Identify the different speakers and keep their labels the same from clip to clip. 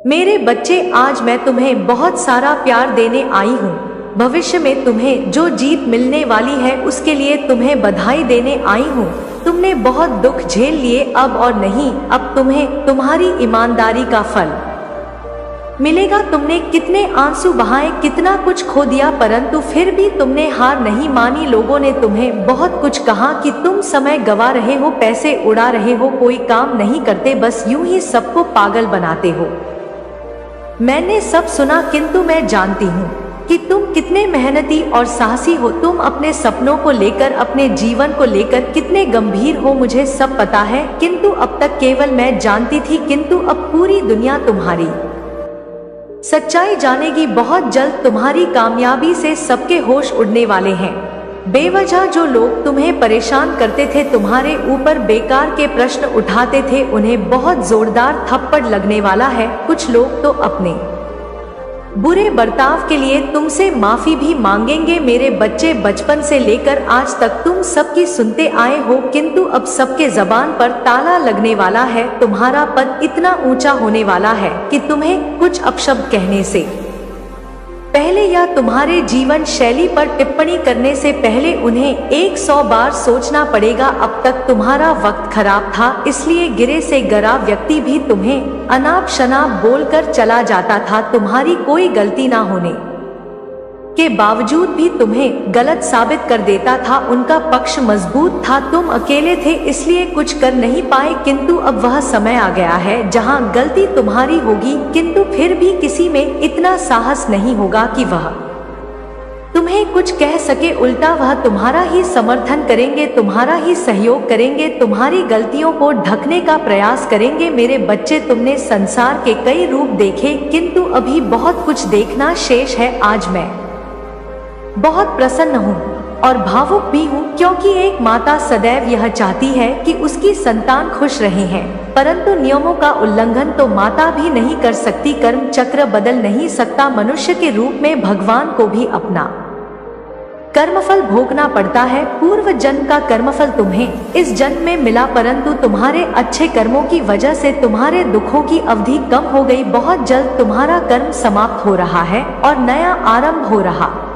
Speaker 1: मेरे बच्चे, आज मैं तुम्हें बहुत सारा प्यार देने आई हूँ। भविष्य में तुम्हें जो जीत मिलने वाली है उसके लिए तुम्हें बधाई देने आई हूँ। तुमने बहुत दुख झेल लिए, अब और नहीं, अब तुम्हें तुम्हारी ईमानदारी का फल मिलेगा। तुमने कितने आंसू बहाए, कितना कुछ खो दिया, परंतु फिर भी तुमने हार नहीं मानी। लोगों ने तुम्हें बहुत कुछ कहा कि तुम समय गवा रहे हो, पैसे उड़ा रहे हो, कोई काम नहीं करते, बस यूं ही सबको पागल बनाते हो। मैंने सब सुना, किंतु मैं जानती हूँ कि तुम कितने मेहनती और साहसी हो। तुम अपने सपनों को लेकर, अपने जीवन को लेकर कितने गंभीर हो, मुझे सब पता है, किंतु अब तक केवल मैं जानती थी, किंतु अब पूरी दुनिया तुम्हारी सच्चाई जानेगी। बहुत जल्द तुम्हारी कामयाबी से सबके होश उड़ने वाले हैं। बेवजह जो लोग तुम्हें परेशान करते थे, तुम्हारे ऊपर बेकार के प्रश्न उठाते थे, उन्हें बहुत जोरदार थप्पड़ लगने वाला है। कुछ लोग तो अपने बुरे बर्ताव के लिए तुमसे माफी भी मांगेंगे। मेरे बच्चे, बचपन से लेकर आज तक तुम सबकी सुनते आए हो, किंतु अब सबके जबान पर ताला लगने वाला है। तुम्हारा पद इतना ऊंचा होने वाला है कि तुम्हें कुछ अपशब्द कहने से पहले या तुम्हारे जीवन शैली पर टिप्पणी करने से पहले उन्हें 100 बार सोचना पड़ेगा। अब तक तुम्हारा वक्त खराब था, इसलिए गिरे से गरा व्यक्ति भी तुम्हें अनाप शनाप बोलकर चला जाता था। तुम्हारी कोई गलती ना होने के बावजूद भी तुम्हें गलत साबित कर देता था। उनका पक्ष मजबूत था, तुम अकेले थे, इसलिए कुछ कर नहीं पाए, किंतु अब वह समय आ गया है जहां गलती तुम्हारी होगी, किंतु फिर भी किसी में इतना साहस नहीं होगा कि वह तुम्हें कुछ कह सके। उल्टा वह तुम्हारा ही समर्थन करेंगे, तुम्हारा ही सहयोग करेंगे, तुम्हारी गलतियों को ढकने का प्रयास करेंगे। मेरे बच्चे, तुमने संसार के कई रूप देखे, किंतु अभी बहुत कुछ देखना शेष है। आज मैं बहुत प्रसन्न हूँ और भावुक भी हूँ, क्योंकि एक माता सदैव यह चाहती है कि उसकी संतान खुश रहे हैं, परंतु नियमों का उल्लंघन तो माता भी नहीं कर सकती। कर्म चक्र बदल नहीं सकता। मनुष्य के रूप में भगवान को भी अपना कर्मफल भोगना पड़ता है। पूर्व जन्म का कर्मफल तुम्हें इस जन्म में मिला, परंतु तुम्हारे अच्छे कर्मों की वजह से तुम्हारे दुखों की अवधि कम हो गई। बहुत जल्द तुम्हारा कर्म समाप्त हो रहा है और नया आरंभ हो रहा है।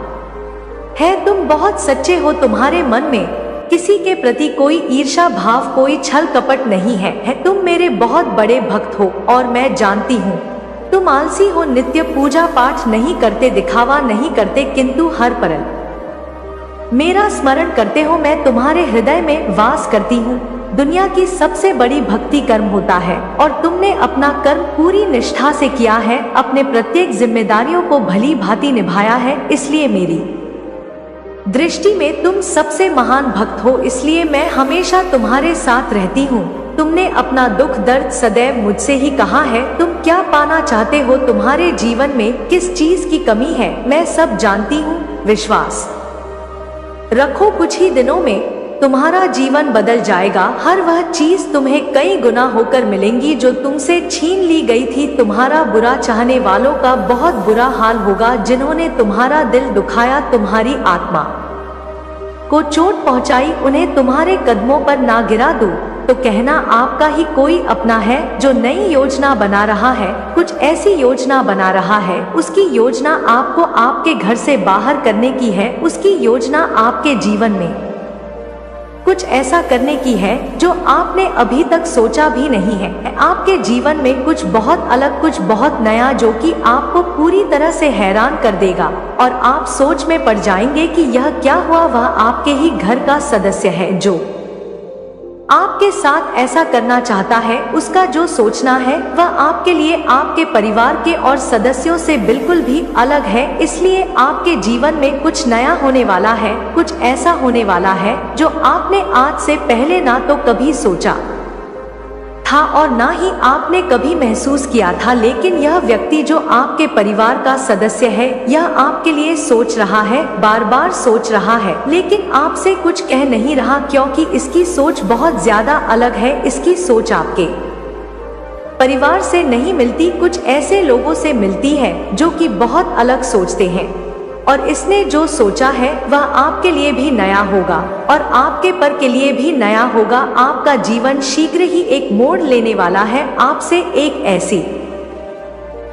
Speaker 1: तुम बहुत सच्चे हो, तुम्हारे मन में किसी के प्रति कोई ईर्ष्या भाव, कोई छल कपट नहीं है। तुम मेरे बहुत बड़े भक्त हो और मैं जानती हूँ तुम आलसी हो, नित्य पूजा पाठ नहीं करते, दिखावा नहीं करते, किंतु हर पल मेरा स्मरण करते हो। मैं तुम्हारे हृदय में वास करती हूँ। दुनिया की सबसे बड़ी भक्ति कर्म होता है और तुमने अपना कर्म पूरी निष्ठा से किया है, अपने प्रत्येक जिम्मेदारियों को भली भांति निभाया है, इसलिए मेरी दृष्टि में तुम सबसे महान भक्त हो, इसलिए मैं हमेशा तुम्हारे साथ रहती हूँ। तुमने अपना दुख दर्द सदैव मुझसे ही कहा है। तुम क्या पाना चाहते हो, तुम्हारे जीवन में किस चीज की कमी है, मैं सब जानती हूँ। विश्वास रखो, कुछ ही दिनों में तुम्हारा जीवन बदल जाएगा। हर वह चीज तुम्हें कई गुना होकर मिलेंगी जो तुमसे छीन ली गई थी। तुम्हारा बुरा चाहने वालों का बहुत बुरा हाल होगा, जिन्होंने तुम्हारा दिल दुखाया, तुम्हारी आत्मा को चोट पहुंचाई, उन्हें तुम्हारे कदमों पर ना गिरा दूं तो कहना आपका ही कोई अपना है जो नई योजना बना रहा है, कुछ ऐसी योजना बना रहा है। उसकी योजना आपको आपके घर से बाहर करने की है। उसकी योजना आपके जीवन में कुछ ऐसा करने की है जो आपने अभी तक सोचा भी नहीं है। आपके जीवन में कुछ बहुत अलग, कुछ बहुत नया, जो कि आपको पूरी तरह से हैरान कर देगा और आप सोच में पड़ जाएंगे कि यह क्या हुआ। वह आपके ही घर का सदस्य है जो आपके साथ ऐसा करना चाहता है। उसका जो सोचना है वह आपके लिए, आपके परिवार के और सदस्यों से बिल्कुल भी अलग है। इसलिए आपके जीवन में कुछ नया होने वाला है, कुछ ऐसा होने वाला है जो आपने आज से पहले ना तो कभी सोचा था और ना ही आपने कभी महसूस किया था। लेकिन यह व्यक्ति जो आपके परिवार का सदस्य है, यह आपके लिए सोच रहा है, बार बार सोच रहा है, लेकिन आपसे कुछ कह नहीं रहा, क्योंकि इसकी सोच बहुत ज्यादा अलग है। इसकी सोच आपके परिवार से नहीं मिलती, कुछ ऐसे लोगों से मिलती है जो कि बहुत अलग सोचते हैं। और इसने जो सोचा है वह आपके लिए भी नया होगा और आपके पर के लिए भी नया होगा। आपका जीवन शीघ्र ही एक मोड़ लेने वाला है। आपसे एक ऐसी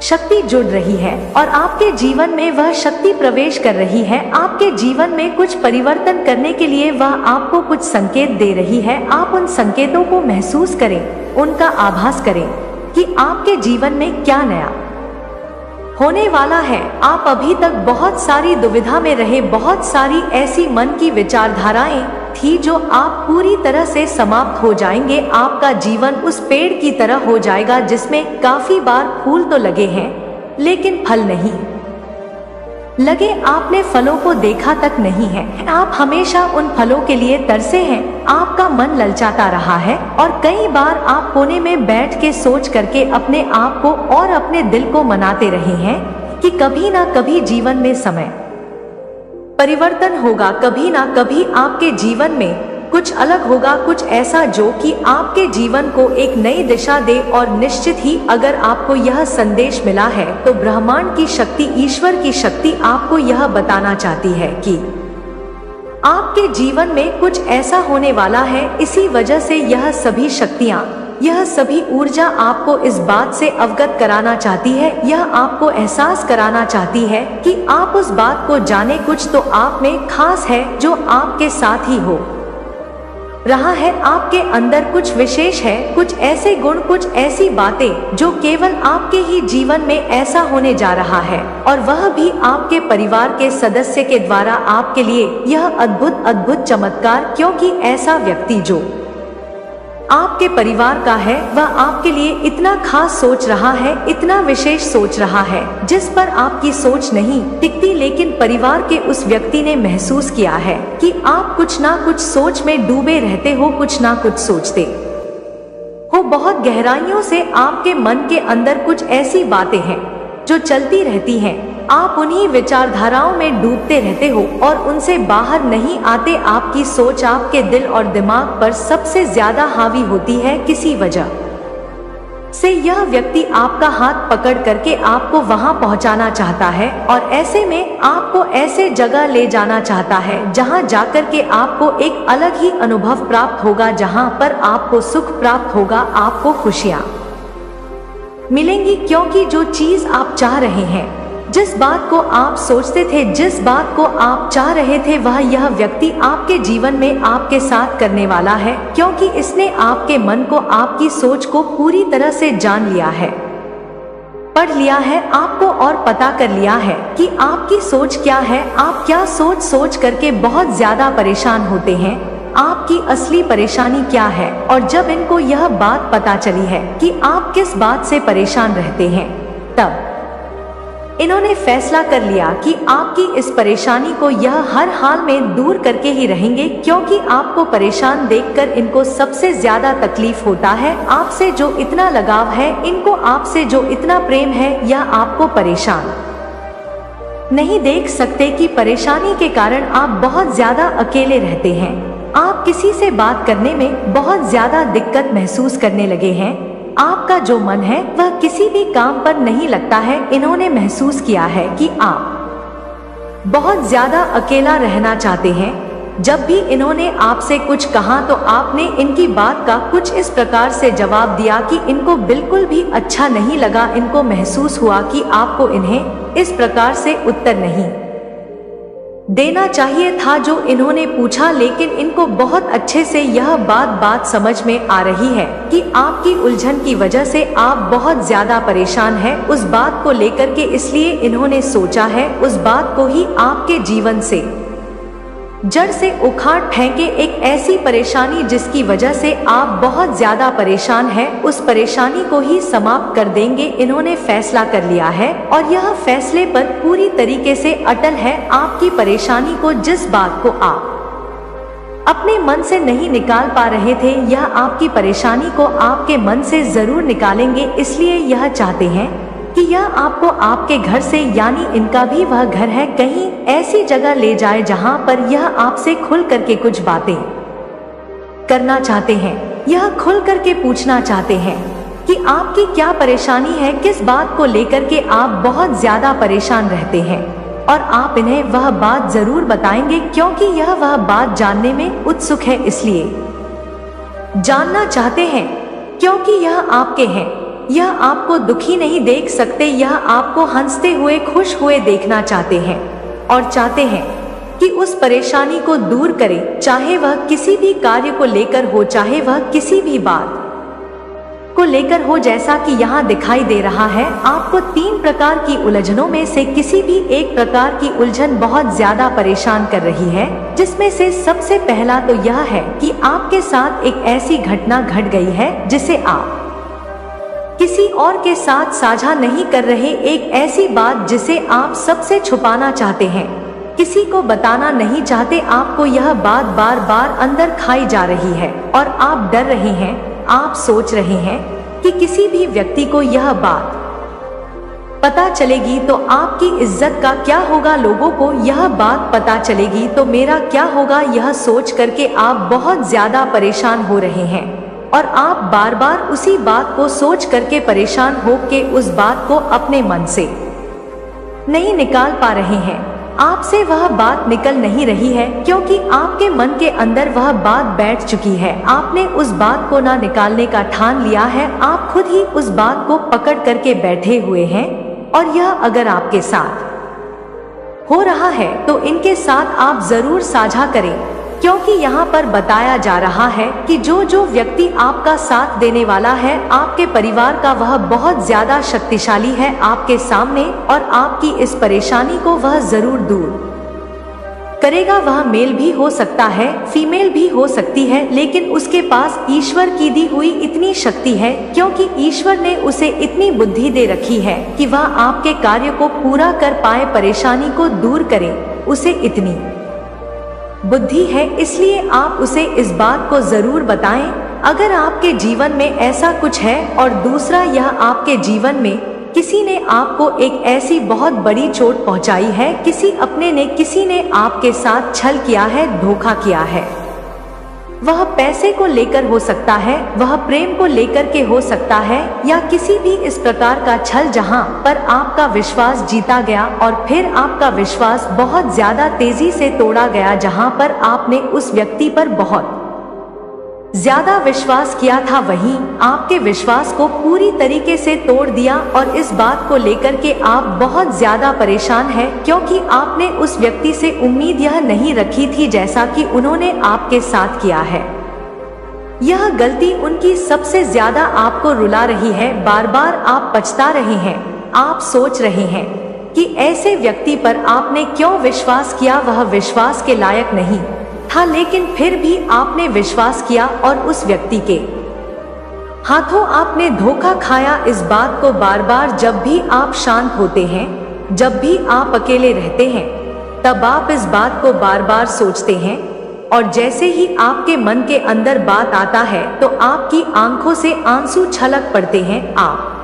Speaker 1: शक्ति जुड़ रही है और आपके जीवन में वह शक्ति प्रवेश कर रही है। आपके जीवन में कुछ परिवर्तन करने के लिए वह आपको कुछ संकेत दे रही है। आप उन संकेतों को महसूस करें, उनका आभास करें कि आपके जीवन में क्या नया होने वाला है। आप अभी तक बहुत सारी दुविधा में रहे, बहुत सारी ऐसी मन की विचारधाराएं थी जो आप पूरी तरह से समाप्त हो जाएंगे। आपका जीवन उस पेड़ की तरह हो जाएगा जिसमें काफी बार फूल तो लगे हैं लेकिन फल नहीं लगे। आपने फलों को देखा तक नहीं है। आप हमेशा उन फलों के लिए तरसे हैं। आपका मन ललचाता रहा है और कई बार आप कोने में बैठ के सोच करके अपने आप को और अपने दिल को मनाते रहे हैं कि कभी ना कभी जीवन में समय परिवर्तन होगा, कभी ना कभी आपके जीवन में कुछ अलग होगा, कुछ ऐसा जो कि आपके जीवन को एक नई दिशा दे। और निश्चित ही अगर आपको यह संदेश मिला है तो ब्रह्मांड की शक्ति, ईश्वर की शक्ति आपको यह बताना चाहती है कि आपके जीवन में कुछ ऐसा होने वाला है। इसी वजह से यह सभी शक्तियाँ, यह सभी ऊर्जा आपको इस बात से अवगत कराना चाहती है, यह आपको एहसास कराना चाहती है कि आप उस बात को जाने। कुछ तो आप में खास है जो आपके साथ ही हो रहा है, आपके अंदर कुछ विशेष है, कुछ ऐसे गुण, कुछ ऐसी बातें जो केवल आपके ही जीवन में ऐसा होने जा रहा है और वह भी आपके परिवार के सदस्य के द्वारा आपके लिए यह अद्भुत अद्भुत चमत्कार। क्योंकि ऐसा व्यक्ति जो आपके परिवार का है वह आपके लिए इतना खास सोच रहा है, इतना विशेष सोच रहा है जिस पर आपकी सोच नहीं टिकती। लेकिन परिवार के उस व्यक्ति ने महसूस किया है कि आप कुछ ना कुछ सोच में डूबे रहते हो, कुछ ना कुछ सोचते हो बहुत गहराइयों से। आपके मन के अंदर कुछ ऐसी बातें हैं जो चलती रहती हैं। आप उन्हीं विचारधाराओं में डूबते रहते हो और उनसे बाहर नहीं आते। आपकी सोच आपके दिल और दिमाग पर सबसे ज्यादा हावी होती है। किसी वजह से यह व्यक्ति आपका हाथ पकड़ करके आपको वहां पहुंचाना चाहता है और ऐसे में आपको ऐसे जगह ले जाना चाहता है जहां जाकर के आपको एक अलग ही अनुभव प्राप्त होगा, जहां पर आपको सुख प्राप्त होगा, आपको खुशियां मिलेंगी। क्योंकि जो चीज आप चाह रहे हैं, जिस बात को आप सोचते थे, जिस बात को आप चाह रहे थे, वह यह व्यक्ति आपके जीवन में आपके साथ करने वाला है। क्योंकि इसने आपके मन को, आपकी सोच को पूरी तरह से जान लिया है, पढ़ लिया है, आपको और पता कर लिया है कि आपकी सोच क्या है। आप क्या सोच सोच करके बहुत ज्यादा परेशान होते हैं, आपकी असली परेशानी क्या है। और जब इनको यह बात पता चली है कि आप किस बात से परेशान रहते हैं, तब इन्होंने फैसला कर लिया कि आपकी इस परेशानी को यह हर हाल में दूर करके ही रहेंगे। क्योंकि आपको परेशान देखकर इनको सबसे ज्यादा तकलीफ होता है। आपसे जो इतना लगाव है, इनको आपसे जो इतना प्रेम है, यह आपको परेशान नहीं देख सकते कि परेशानी के कारण आप बहुत ज्यादा अकेले रहते हैं। आप किसी से बात करने में बहुत ज्यादा दिक्कत महसूस करने लगे हैं। आपका जो मन है वह किसी भी काम पर नहीं लगता है। इन्होंने महसूस किया है कि आप बहुत ज्यादा अकेला रहना चाहते हैं। जब भी इन्होंने आपसे कुछ कहा तो आपने इनकी बात का कुछ इस प्रकार से जवाब दिया कि इनको बिल्कुल भी अच्छा नहीं लगा। इनको महसूस हुआ कि आपको इन्हें इस प्रकार से उत्तर नहीं देना चाहिए था जो इन्होंने पूछा। लेकिन इनको बहुत अच्छे से यह बात समझ में आ रही है कि आपकी उलझन की वजह से आप बहुत ज्यादा परेशान हैं उस बात को लेकर के। इसलिए इन्होंने सोचा है उस बात को ही आपके जीवन से जड़ से उखाड़ फेंके। एक ऐसी परेशानी जिसकी वजह से आप बहुत ज्यादा परेशान हैं, उस परेशानी को ही समाप्त कर देंगे। इन्होंने फैसला कर लिया है और यह फैसले पर पूरी तरीके से अटल है। आपकी परेशानी को, जिस बात को आप अपने मन से नहीं निकाल पा रहे थे, यह आपकी परेशानी को आपके मन से जरूर निकालेंगे। इसलिए यह चाहते हैं कि यह आपको आपके घर से, यानी इनका भी वह घर है, कहीं ऐसी जगह ले जाए जहां पर यह आपसे खुल करके कुछ बातें करना चाहते हैं। यह खुल करके पूछना चाहते हैं कि आपकी क्या परेशानी है, किस बात को लेकर के आप बहुत ज्यादा परेशान रहते हैं। और आप इन्हें वह बात जरूर बताएंगे क्योंकि यह वह बात जानने में उत्सुक है। इसलिए जानना चाहते हैं क्योंकि यह आपके हैं। यह आपको दुखी नहीं देख सकते, यह आपको हंसते हुए खुश हुए देखना चाहते हैं और चाहते हैं कि उस परेशानी को दूर करें, चाहे वह किसी भी कार्य को लेकर हो, चाहे वह किसी भी बात को लेकर हो। जैसा कि यहाँ दिखाई दे रहा है, आपको 3 प्रकार की उलझनों में से किसी भी एक प्रकार की उलझन बहुत ज्यादा परेशान कर रही है, जिसमें से सबसे पहला तो यह है कि आपके साथ एक ऐसी घटना घट गई है जिसे आप किसी और के साथ साझा नहीं कर रहे, एक ऐसी बात जिसे आप सबसे छुपाना चाहते हैं, किसी को बताना नहीं चाहते। आपको यह बात बार बार अंदर खाई जा रही है और आप डर रहे हैं, आप सोच रहे हैं कि किसी भी व्यक्ति को यह बात पता चलेगी तो आपकी इज्जत का क्या होगा, लोगों को यह बात पता चलेगी तो मेरा क्या होगा, यह सोच करके आप बहुत ज्यादा परेशान हो रहे हैं और आप बार बार उसी बात को सोच करके परेशान हो के उस बात को अपने मन से नहीं निकाल पा रहे हैं। आपसे वह बात निकल नहीं रही है क्योंकि आपके मन के अंदर वह बात बैठ चुकी है। आपने उस बात को ना निकालने का ठान लिया है, आप खुद ही उस बात को पकड़ करके बैठे हुए हैं और यह अगर आपके साथ हो रहा है तो इनके साथ आप जरूर साझा करें, क्योंकि यहाँ पर बताया जा रहा है कि जो व्यक्ति आपका साथ देने वाला है आपके परिवार का, वह बहुत ज्यादा शक्तिशाली है आपके सामने और आपकी इस परेशानी को वह जरूर दूर करेगा। वह मेल भी हो सकता है, फीमेल भी हो सकती है, लेकिन उसके पास ईश्वर की दी हुई इतनी शक्ति है, क्योंकि ईश्वर ने उसे इतनी बुद्धि दे रखी है कि वह आपके कार्य को पूरा कर पाए, परेशानी को दूर करे, उसे इतनी बुद्धि है। इसलिए आप उसे इस बात को जरूर बताएं अगर आपके जीवन में ऐसा कुछ है। और दूसरा, यह आपके जीवन में किसी ने आपको एक ऐसी बहुत बड़ी चोट पहुंचाई है, किसी ने आपके साथ छल किया है, धोखा किया है। वह पैसे को लेकर हो सकता है, वह प्रेम को लेकर के हो सकता है, या किसी भी इस प्रकार का छल जहां पर आपका विश्वास जीता गया और फिर आपका विश्वास बहुत ज्यादा तेजी से तोड़ा गया, जहां पर आपने उस व्यक्ति पर बहुत ज्यादा विश्वास किया था, वहीं आपके विश्वास को पूरी तरीके से तोड़ दिया। और इस बात को लेकर के आप बहुत ज्यादा परेशान हैं, क्योंकि आपने उस व्यक्ति से उम्मीद यह नहीं रखी थी जैसा कि उन्होंने आपके साथ किया है। यह गलती उनकी सबसे ज्यादा आपको रुला रही है, बार बार आप पछता रहे हैं, आप सोच रहे हैं कि ऐसे व्यक्ति पर आपने क्यों विश्वास किया, वह विश्वास के लायक नहीं था, लेकिन फिर भी आपने विश्वास किया और उस व्यक्ति के हाथों आपने धोखा खाया। इस बात को बार बार जब भी आप शांत होते हैं, जब भी आप अकेले रहते हैं, तब आप इस बात को बार बार सोचते हैं और जैसे ही आपके मन के अंदर बात आता है तो आपकी आंखों से आंसू छलक पड़ते हैं, आप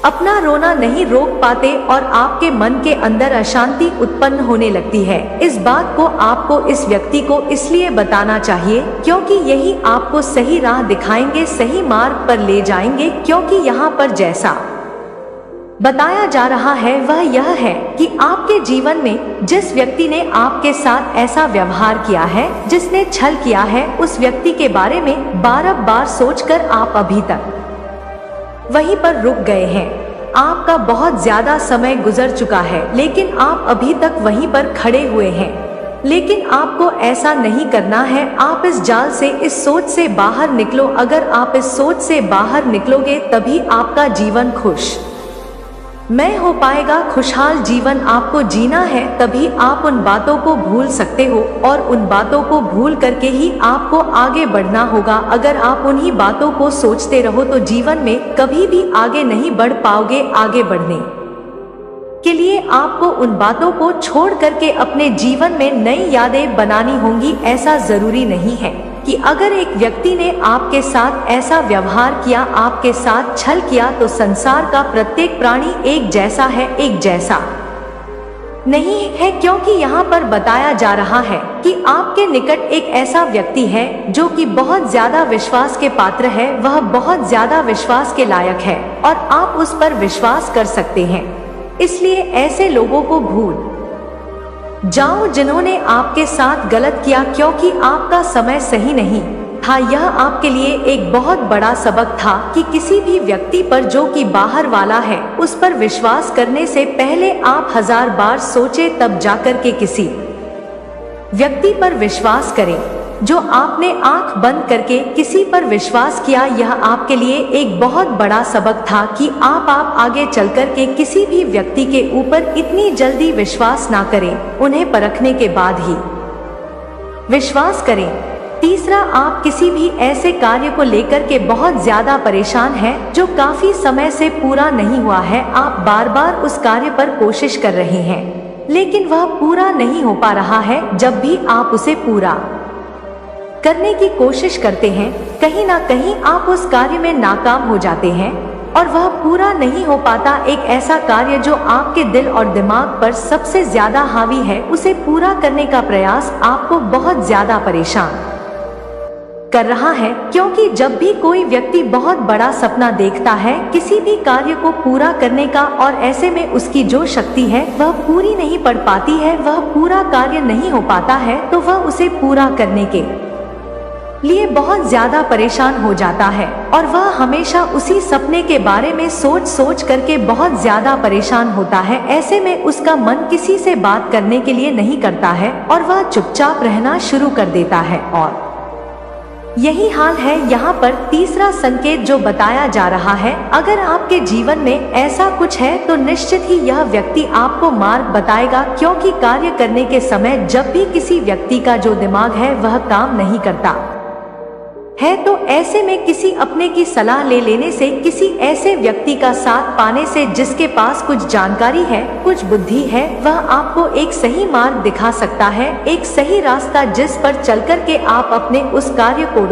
Speaker 1: अपना रोना नहीं रोक पाते और आपके मन के अंदर अशांति उत्पन्न होने लगती है। इस बात को आपको इस व्यक्ति को इसलिए बताना चाहिए क्योंकि यही आपको सही राह दिखाएंगे, सही मार्ग पर ले जाएंगे, क्योंकि यहाँ पर जैसा बताया जा रहा है वह यह है कि आपके जीवन में जिस व्यक्ति ने आपके साथ ऐसा व्यवहार किया है, जिसने छल किया है, उस व्यक्ति के बारे में बार सोचकर आप अभी तक वहीं पर रुक गए हैं। आपका बहुत ज्यादा समय गुजर चुका है, लेकिन आप अभी तक वहीं पर खड़े हुए हैं। लेकिन आपको ऐसा नहीं करना है, आप इस जाल से, इस सोच से बाहर निकलो। अगर आप इस सोच से बाहर निकलोगे तभी आपका जीवन खुश मैं हो पाएगा, खुशहाल जीवन आपको जीना है, तभी आप उन बातों को भूल सकते हो और उन बातों को भूल करके ही आपको आगे बढ़ना होगा। अगर आप उन्हीं बातों को सोचते रहो तो जीवन में कभी भी आगे नहीं बढ़ पाओगे। आगे बढ़ने के लिए आपको उन बातों को छोड़ करके अपने जीवन में नई यादें बनानी होंगी। ऐसा जरूरी नहीं है कि अगर एक व्यक्ति ने आपके साथ ऐसा व्यवहार किया, आपके साथ छल किया, तो संसार का प्रत्येक प्राणी एक जैसा है, एक जैसा नहीं है। क्योंकि यहाँ पर बताया जा रहा है कि आपके निकट एक ऐसा व्यक्ति है जो कि बहुत ज्यादा विश्वास के पात्र है, वह बहुत ज्यादा विश्वास के लायक है और आप उस पर विश्वास कर सकते हैं। इसलिए ऐसे लोगों को भूल जाओ जिन्होंने आपके साथ गलत किया, क्योंकि आपका समय सही नहीं था। यह आपके लिए एक बहुत बड़ा सबक था कि किसी भी व्यक्ति पर जो कि बाहर वाला है उस पर विश्वास करने से पहले आप 1000 बार सोचे तब जाकर के किसी व्यक्ति पर विश्वास करें। जो आपने आंख बंद करके किसी पर विश्वास किया, यह आपके लिए एक बहुत बड़ा सबक था कि आप आगे चलकर के किसी भी व्यक्ति के ऊपर इतनी जल्दी विश्वास ना करें, उन्हें परखने के बाद ही विश्वास करें। तीसरा, आप किसी भी ऐसे कार्य को लेकर के बहुत ज्यादा परेशान हैं जो काफी समय से पूरा नहीं हुआ है। आप बार बार उस कार्य पर कोशिश कर रहे हैं लेकिन वह पूरा नहीं हो पा रहा है। जब भी आप उसे पूरा करने की कोशिश करते हैं, कहीं ना कहीं आप उस कार्य में नाकाम हो जाते हैं और वह पूरा नहीं हो पाता। एक ऐसा कार्य जो आपके दिल और दिमाग पर सबसे ज्यादा हावी है, उसे पूरा करने का प्रयास आपको बहुत ज्यादा परेशान कर रहा है, क्योंकि जब भी कोई व्यक्ति बहुत बड़ा सपना देखता है किसी भी कार्य को पूरा करने का और ऐसे में उसकी जो शक्ति है वह पूरी नहीं पड़ पाती है, वह पूरा कार्य नहीं हो पाता है, तो वह उसे पूरा करने के लिए बहुत ज्यादा परेशान हो जाता है और वह हमेशा उसी सपने के बारे में सोच करके बहुत ज्यादा परेशान होता है। ऐसे में उसका मन किसी से बात करने के लिए नहीं करता है और वह चुपचाप रहना शुरू कर देता है। और यही हाल है यहाँ पर। तीसरा संकेत जो बताया जा रहा है, अगर आपके जीवन में ऐसा कुछ है तो निश्चित ही यह व्यक्ति आपको मार्ग बताएगा, क्योंकि कार्य करने के समय जब भी किसी व्यक्ति का जो दिमाग है वह काम नहीं करता है, तो ऐसे में किसी अपने की सलाह ले लेने से, किसी ऐसे व्यक्ति का साथ पाने से जिसके पास कुछ जानकारी है, कुछ बुद्धि है, वह आपको एक सही मार्ग दिखा सकता है, एक सही रास्ता जिस पर चलकर के आप अपने उस कार्य को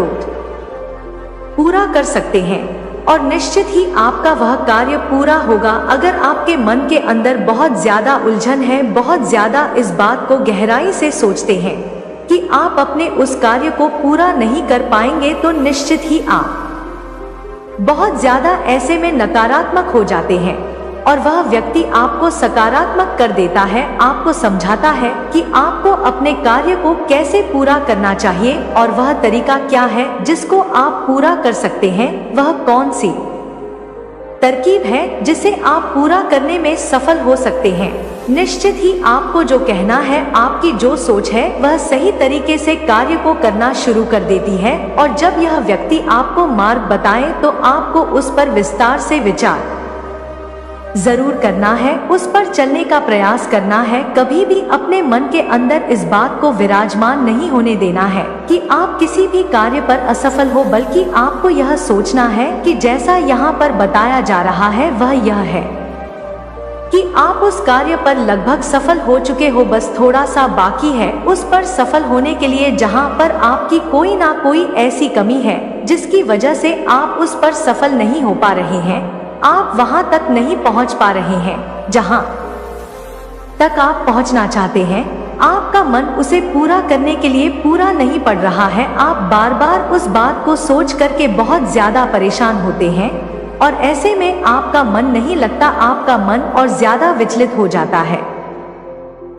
Speaker 1: पूरा कर सकते हैं और निश्चित ही आपका वह कार्य पूरा होगा। अगर आपके मन के अंदर बहुत ज्यादा उलझन है, बहुत ज्यादा इस बात को गहराई से सोचते हैं कि आप अपने उस कार्य को पूरा नहीं कर पाएंगे, तो निश्चित ही आप बहुत ज्यादा ऐसे में नकारात्मक हो जाते हैं और वह व्यक्ति आपको सकारात्मक कर देता है, आपको समझाता है कि आपको अपने कार्य को कैसे पूरा करना चाहिए और वह तरीका क्या है जिसको आप पूरा कर सकते हैं, वह कौन सी तरकीब है जिसे आप पूरा करने में सफल हो सकते हैं। निश्चित ही आपको जो कहना है, आपकी जो सोच है, वह सही तरीके से कार्य को करना शुरू कर देती है और जब यह व्यक्ति आपको मार्ग बताए तो आपको उस पर विस्तार से विचार जरूर करना है, उस पर चलने का प्रयास करना है। कभी भी अपने मन के अंदर इस बात को विराजमान नहीं होने देना है कि आप किसी भी कार्य पर असफल हो, बल्कि आपको यह सोचना है कि जैसा यहाँ पर बताया जा रहा है वह यह है कि आप उस कार्य पर लगभग सफल हो चुके हो, बस थोड़ा सा बाकी है उस पर सफल होने के लिए। जहाँ पर आपकी कोई ना कोई ऐसी कमी है जिसकी वजह से आप उस पर सफल नहीं हो पा रहे हैं, आप वहां तक नहीं पहुंच पा रहे हैं जहां तक आप पहुंचना चाहते हैं। आपका मन उसे पूरा करने के लिए पूरा नहीं पड़ रहा है। आप बार बार उस बात को सोच करके बहुत ज्यादा परेशान होते हैं और ऐसे में आपका मन नहीं लगता, आपका मन और ज्यादा विचलित हो जाता है,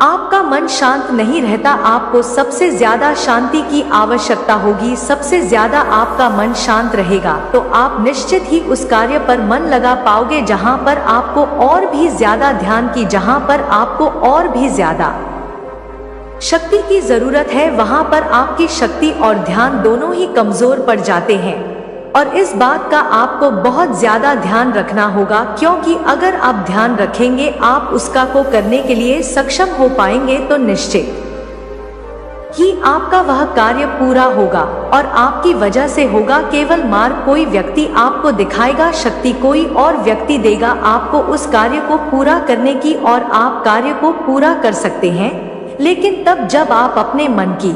Speaker 1: आपका मन शांत नहीं रहता। आपको सबसे ज्यादा शांति की आवश्यकता होगी। सबसे ज्यादा आपका मन शांत रहेगा तो आप निश्चित ही उस कार्य पर मन लगा पाओगे जहां पर आपको और भी ज्यादा ध्यान की, जहां पर आपको और भी ज्यादा शक्ति की जरूरत है, वहां पर आपकी शक्ति और ध्यान दोनों ही कमजोर पड़ जाते हैं। और इस बात का आपको बहुत ज्यादा ध्यान रखना होगा, क्योंकि अगर आप ध्यान रखेंगे आप उसका को करने के लिए सक्षम हो पाएंगे तो निश्चित ही आपका वह कार्य पूरा होगा और आपकी वजह से होगा। केवल मार्ग कोई व्यक्ति आपको दिखाएगा, शक्ति कोई और व्यक्ति देगा आपको उस कार्य को पूरा करने की और आप कार्य को पूरा कर सकते हैं, लेकिन तब जब आप अपने मन की,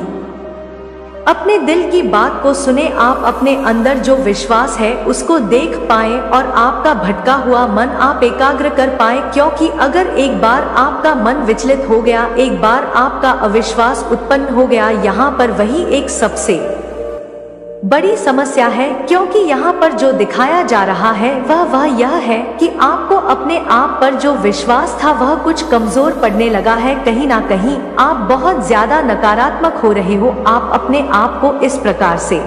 Speaker 1: अपने दिल की बात को सुने, आप अपने अंदर जो विश्वास है उसको देख पाएं और आपका भटका हुआ मन आप एकाग्र कर पाएं। क्योंकि अगर एक बार आपका मन विचलित हो गया, एक बार आपका अविश्वास उत्पन्न हो गया, यहाँ पर वही एक सबसे बड़ी समस्या है। क्योंकि यहाँ पर जो दिखाया जा रहा है वह यह है कि आपको अपने आप पर जो विश्वास था वह कुछ कमजोर पड़ने लगा है। कहीं ना कहीं आप बहुत ज्यादा नकारात्मक हो रहे हो, आप अपने आप को इस प्रकार से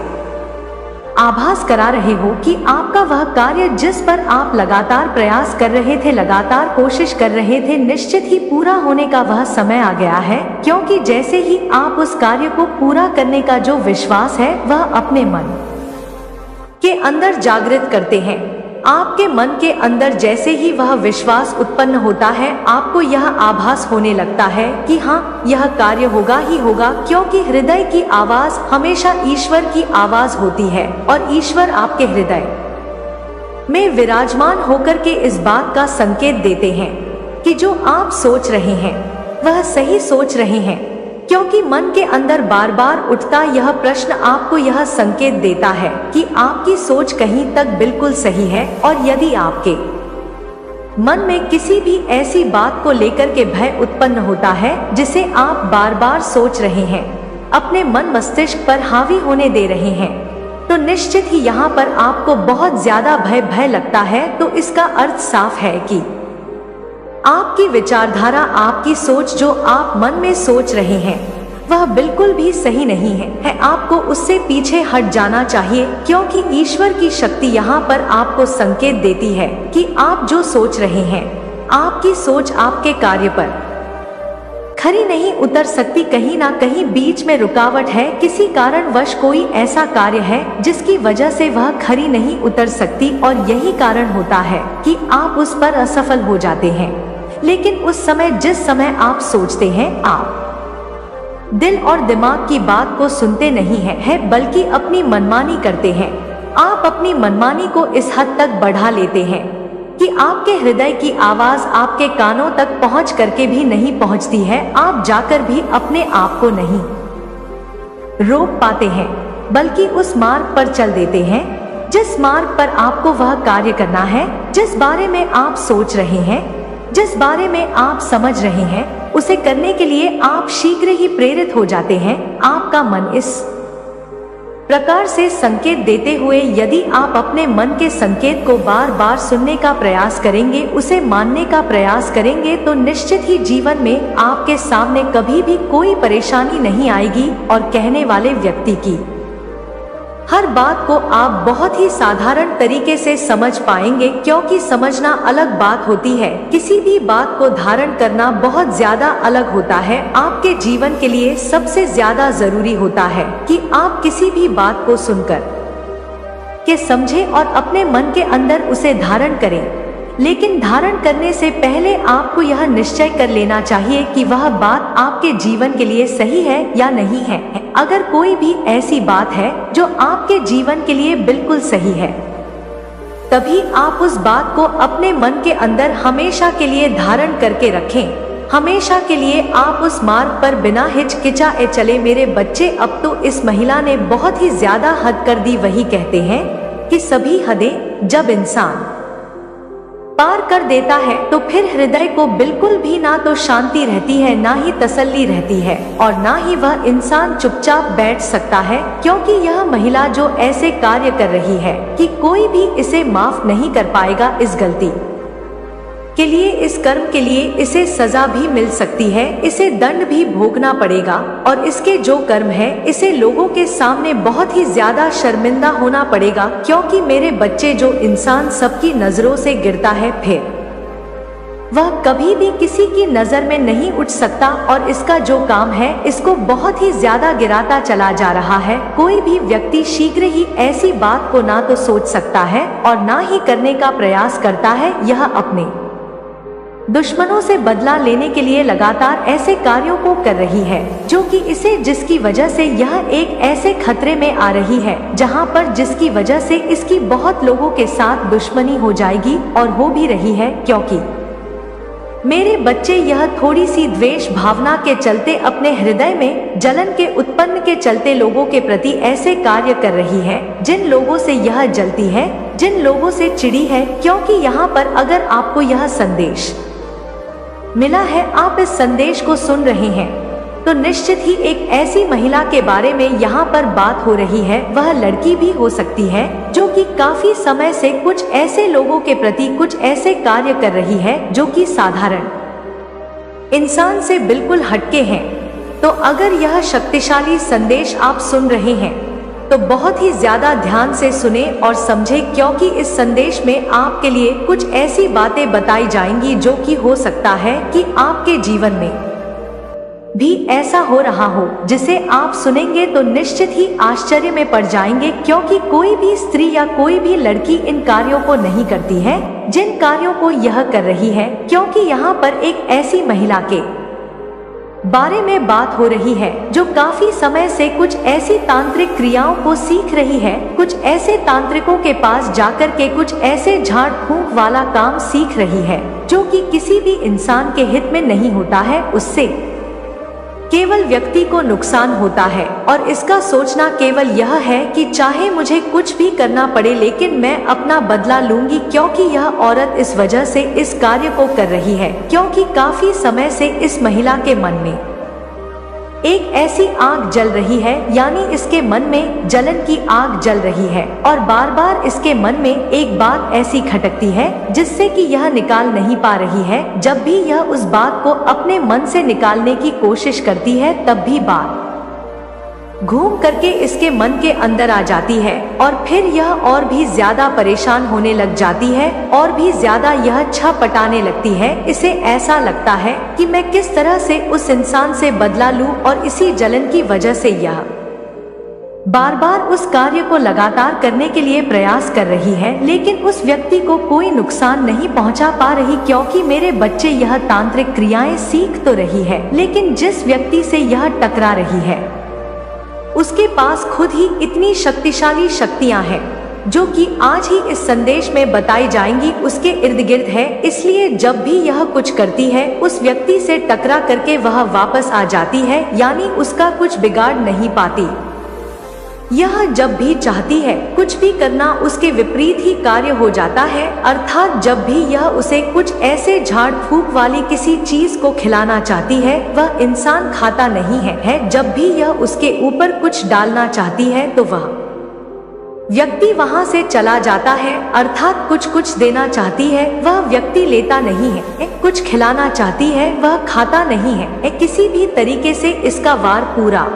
Speaker 1: आभास करा रहे हो कि आपका वह कार्य जिस पर आप लगातार प्रयास कर रहे थे, लगातार कोशिश कर रहे थे, निश्चित ही पूरा होने का वह समय आ गया है। क्योंकि जैसे ही आप उस कार्य को पूरा करने का जो विश्वास है वह अपने मन के अंदर जागृत करते हैं, आपके मन के अंदर जैसे ही वह विश्वास उत्पन्न होता है, आपको यह आभास होने लगता है कि हाँ, यह कार्य होगा ही होगा। क्योंकि हृदय की आवाज हमेशा ईश्वर की आवाज होती है और ईश्वर आपके हृदय में विराजमान होकर के इस बात का संकेत देते हैं कि जो आप सोच रहे हैं वह सही सोच रहे हैं। क्योंकि मन के अंदर बार बार उठता यह प्रश्न आपको यह संकेत देता है कि आपकी सोच कहीं तक बिल्कुल सही है। और यदि आपके मन में किसी भी ऐसी बात को लेकर के भय उत्पन्न होता है जिसे आप बार बार सोच रहे हैं, अपने मन मस्तिष्क पर हावी होने दे रहे हैं, तो निश्चित ही यहाँ पर आपको बहुत ज्यादा भय लगता है। तो इसका अर्थ साफ है कि आपकी विचारधारा, आपकी सोच जो आप मन में सोच रहे हैं वह बिल्कुल भी सही नहीं है। आपको उससे पीछे हट जाना चाहिए। क्योंकि ईश्वर की शक्ति यहाँ पर आपको संकेत देती है कि आप जो सोच रहे हैं, आपकी सोच आपके कार्य पर खरी नहीं उतर सकती। कहीं ना कहीं बीच में रुकावट है, किसी कारणवश कोई ऐसा कार्य है जिसकी वजह से वह खरी नहीं उतर सकती और यही कारण होता है कि आप उस पर असफल हो जाते हैं। लेकिन उस समय, जिस समय आप सोचते हैं, आप दिल और दिमाग की बात को सुनते नहीं हैं, बल्कि अपनी मनमानी करते हैं। आप अपनी मनमानी को इस हद तक बढ़ा लेते हैं कि आपके हृदय की आवाज आपके कानों तक पहुंच करके भी नहीं पहुंचती है। आप जाकर भी अपने आप को नहीं रोक पाते हैं, बल्कि उस मार्ग पर चल देते हैं जिस मार्ग पर आपको वह कार्य करना है, जिस बारे में आप सोच रहे हैं, जिस बारे में आप समझ रहे हैं, उसे करने के लिए आप शीघ्र ही प्रेरित हो जाते हैं। आपका मन इस प्रकार से संकेत देते हुए, यदि आप अपने मन के संकेत को बार बार सुनने का प्रयास करेंगे, उसे मानने का प्रयास करेंगे, तो निश्चित ही जीवन में आपके सामने कभी भी कोई परेशानी नहीं आएगी और कहने वाले व्यक्ति की हर बात को आप बहुत ही साधारण तरीके से समझ पाएंगे। क्योंकि समझना अलग बात होती है, किसी भी बात को धारण करना बहुत ज्यादा अलग होता है। आपके जीवन के लिए सबसे ज्यादा जरूरी होता है कि आप किसी भी बात को सुनकर के समझें और अपने मन के अंदर उसे धारण करें। लेकिन धारण करने से पहले आपको यह निश्चय कर लेना चाहिए कि वह बात आपके जीवन के लिए सही है या नहीं है। अगर कोई भी ऐसी बात है जो आपके जीवन के लिए बिल्कुल सही है, तभी आप उस बात को अपने मन के अंदर हमेशा के लिए धारण करके रखें। हमेशा के लिए आप उस मार्ग पर बिना हिचकिचाए चले। मेरे बच्चे, अब तो इस महिला ने बहुत ही ज्यादा हद कर दी। वही कहते हैं कि सभी हदें जब इंसान पार कर देता है तो फिर हृदय को बिल्कुल भी ना तो शांति रहती है, ना ही तसल्ली रहती है, और ना ही वह इंसान चुपचाप बैठ सकता है। क्योंकि यह महिला जो ऐसे कार्य कर रही है कि कोई भी इसे माफ नहीं कर पाएगा, इस गलती के लिए, इस कर्म के लिए इसे सजा भी मिल सकती है, इसे दंड भी भोगना पड़ेगा, और इसके जो कर्म है इसे लोगों के सामने बहुत ही ज्यादा शर्मिंदा होना पड़ेगा। क्योंकि मेरे बच्चे, जो इंसान सबकी नजरों से गिरता है, फिर वह कभी भी किसी की नजर में नहीं उठ सकता, और इसका जो काम है इसको बहुत ही ज्यादा गिराता चला जा रहा है। कोई भी व्यक्ति शीघ्र ही ऐसी बात को ना तो सोच सकता है और ना ही करने का प्रयास करता है। यह अपने दुश्मनों से बदला लेने के लिए लगातार ऐसे कार्यों को कर रही है जो कि इसे, जिसकी वजह से यह एक ऐसे खतरे में आ रही है जहां पर जिसकी वजह से इसकी बहुत लोगों के साथ दुश्मनी हो जाएगी, और हो भी रही है। क्योंकि मेरे बच्चे, यह थोड़ी सी द्वेष भावना के चलते, अपने हृदय में जलन के उत्पन्न के चलते लोगों के प्रति ऐसे कार्य कर रही है, जिन लोगों से यह जलती है, जिन लोगों से चिड़ी है। क्योंकि यहाँ पर अगर आपको यह संदेश मिला है, आप इस संदेश को सुन रहे हैं, तो निश्चित ही एक ऐसी महिला के बारे में यहाँ पर बात हो रही है। वह लड़की भी हो सकती है जो कि काफी समय से कुछ ऐसे लोगों के प्रति कुछ ऐसे कार्य कर रही है जो कि साधारण इंसान से बिल्कुल हटके हैं। तो अगर यह शक्तिशाली संदेश आप सुन रहे हैं, तो बहुत ही ज्यादा ध्यान से सुने और समझे, क्योंकि इस संदेश में आपके लिए कुछ ऐसी बातें बताई जाएंगी जो कि हो सकता है कि आपके जीवन में भी ऐसा हो रहा हो, जिसे आप सुनेंगे तो निश्चित ही आश्चर्य में पड़ जाएंगे, क्योंकि कोई भी स्त्री या कोई भी लड़की इन कार्यों को नहीं करती है जिन कार्यों को यह कर रही है, क्योंकि यहाँ पर एक ऐसी महिला के बारे में बात हो रही है जो काफी समय से कुछ ऐसी तांत्रिक क्रियाओं को सीख रही है, कुछ ऐसे तांत्रिकों के पास जाकर के कुछ ऐसे झाड़ फूंक वाला काम सीख रही है जो कि किसी भी इंसान के हित में नहीं होता है, उससे केवल व्यक्ति को नुकसान होता है। और इसका सोचना केवल यह है कि चाहे मुझे कुछ भी करना पड़े लेकिन मैं अपना बदला लूंगी, क्योंकि यह औरत इस वजह से इस कार्य को कर रही है, क्योंकि काफी समय से इस महिला के मन में एक ऐसी आग जल रही है, यानी इसके मन में जलन की आग जल रही है और बार बार इसके मन में एक बात ऐसी खटकती है जिससे कि यह निकाल नहीं पा रही है। जब भी यह उस बात को अपने मन से निकालने की कोशिश करती है तब भी बात घूम करके इसके मन के अंदर आ जाती है और फिर यह और भी ज्यादा परेशान होने लग जाती है और भी ज्यादा यह छटपटाने लगती है। इसे ऐसा लगता है कि मैं किस तरह से उस इंसान से बदला लूं, और इसी जलन की वजह से यह बार बार उस कार्य को लगातार करने के लिए प्रयास कर रही है, लेकिन उस व्यक्ति को कोई नुकसान नहीं पहुंचा पा रही, क्योंकि मेरे बच्चे यह तांत्रिक क्रियाएं सीख तो रही है लेकिन जिस व्यक्ति से यह टकरा रही है उसके पास खुद ही इतनी शक्तिशाली शक्तियां हैं जो कि आज ही इस संदेश में बताई जाएंगी, उसके इर्द गिर्द है। इसलिए जब भी यह कुछ करती है उस व्यक्ति से टकरा करके वह वापस आ जाती है, यानी उसका कुछ बिगाड़ नहीं पाती। यह जब भी चाहती है कुछ भी करना उसके विपरीत ही कार्य हो जाता है, अर्थात जब भी यह उसे कुछ ऐसे झाड़ फूक वाली किसी चीज को खिलाना चाहती है वह इंसान खाता नहीं है। जब भी यह उसके ऊपर कुछ डालना चाहती है तो वह व्यक्ति वहां से चला जाता है, अर्थात कुछ देना चाहती है वह व्यक्ति लेता नहीं है, कुछ खिलाना चाहती है वह खाता नहीं है। किसी भी तरीके से इसका वार पूरा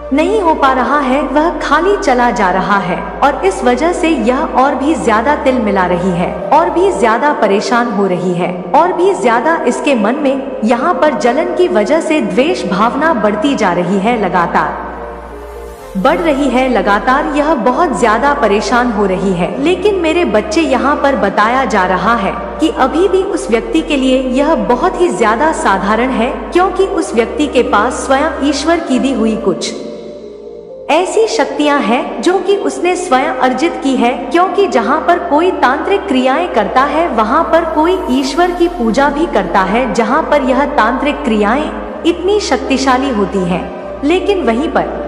Speaker 1: नहीं हो पा रहा है, वह खाली चला जा रहा है और इस वजह से यह और भी ज्यादा तिल मिला रही है और भी ज्यादा परेशान हो रही है और भी ज्यादा इसके मन में यहाँ पर जलन की वजह से द्वेष भावना बढ़ती जा रही है, लगातार बढ़ रही है, लगातार यह बहुत ज्यादा परेशान हो रही है। लेकिन मेरे बच्चे यहाँ पर बताया जा रहा है कि अभी भी उस व्यक्ति के लिए यह बहुत ही ज्यादा साधारण है, क्योंकि उस व्यक्ति के पास स्वयं ईश्वर की दी हुई कुछ ऐसी शक्तियां हैं जो कि उसने स्वयं अर्जित की है, क्योंकि जहां पर कोई तांत्रिक क्रियाएं करता है वहां पर कोई ईश्वर की पूजा भी करता है, जहां पर यह तांत्रिक क्रियाएं इतनी शक्तिशाली होती हैं, लेकिन वहीं पर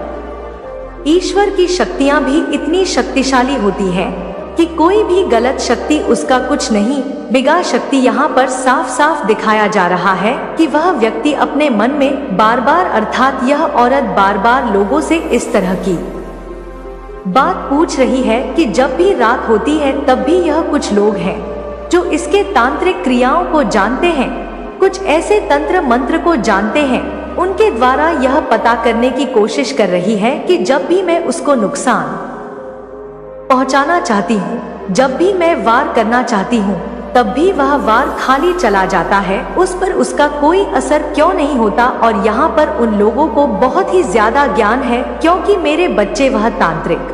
Speaker 1: ईश्वर की शक्तियां भी इतनी शक्तिशाली होती हैं कि कोई भी गलत शक्ति उसका कुछ नहीं बिगाड़ शक्ति। यहाँ पर साफ साफ दिखाया जा रहा है कि वह व्यक्ति अपने मन में बार बार, अर्थात यह औरत बार बार लोगों से इस तरह की बात पूछ रही है कि जब भी रात होती है तब भी यह कुछ लोग हैं जो इसके तांत्रिक क्रियाओं को जानते हैं, कुछ ऐसे तंत्र मंत्र को जानते हैं, उनके द्वारा यह पता करने की कोशिश कर रही है कि जब भी मैं उसको नुकसान पहुंचाना चाहती हूँ, जब भी मैं वार करना चाहती हूँ, तब भी वह वार खाली चला जाता है, उस पर उसका कोई असर क्यों नहीं होता। और यहाँ पर उन लोगों को बहुत ही ज्यादा ज्ञान है, क्योंकि मेरे बच्चे वह तांत्रिक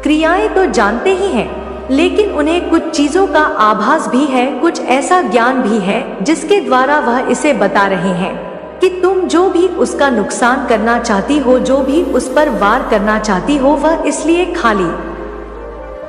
Speaker 1: क्रियाएं तो जानते ही हैं, लेकिन उन्हें कुछ चीजों का आभास भी है, कुछ ऐसा ज्ञान भी है जिसके द्वारा वह इसे बता रहे हैं कि तुम जो भी उसका नुकसान करना चाहती हो, जो भी उस पर वार करना चाहती हो, वह इसलिए खाली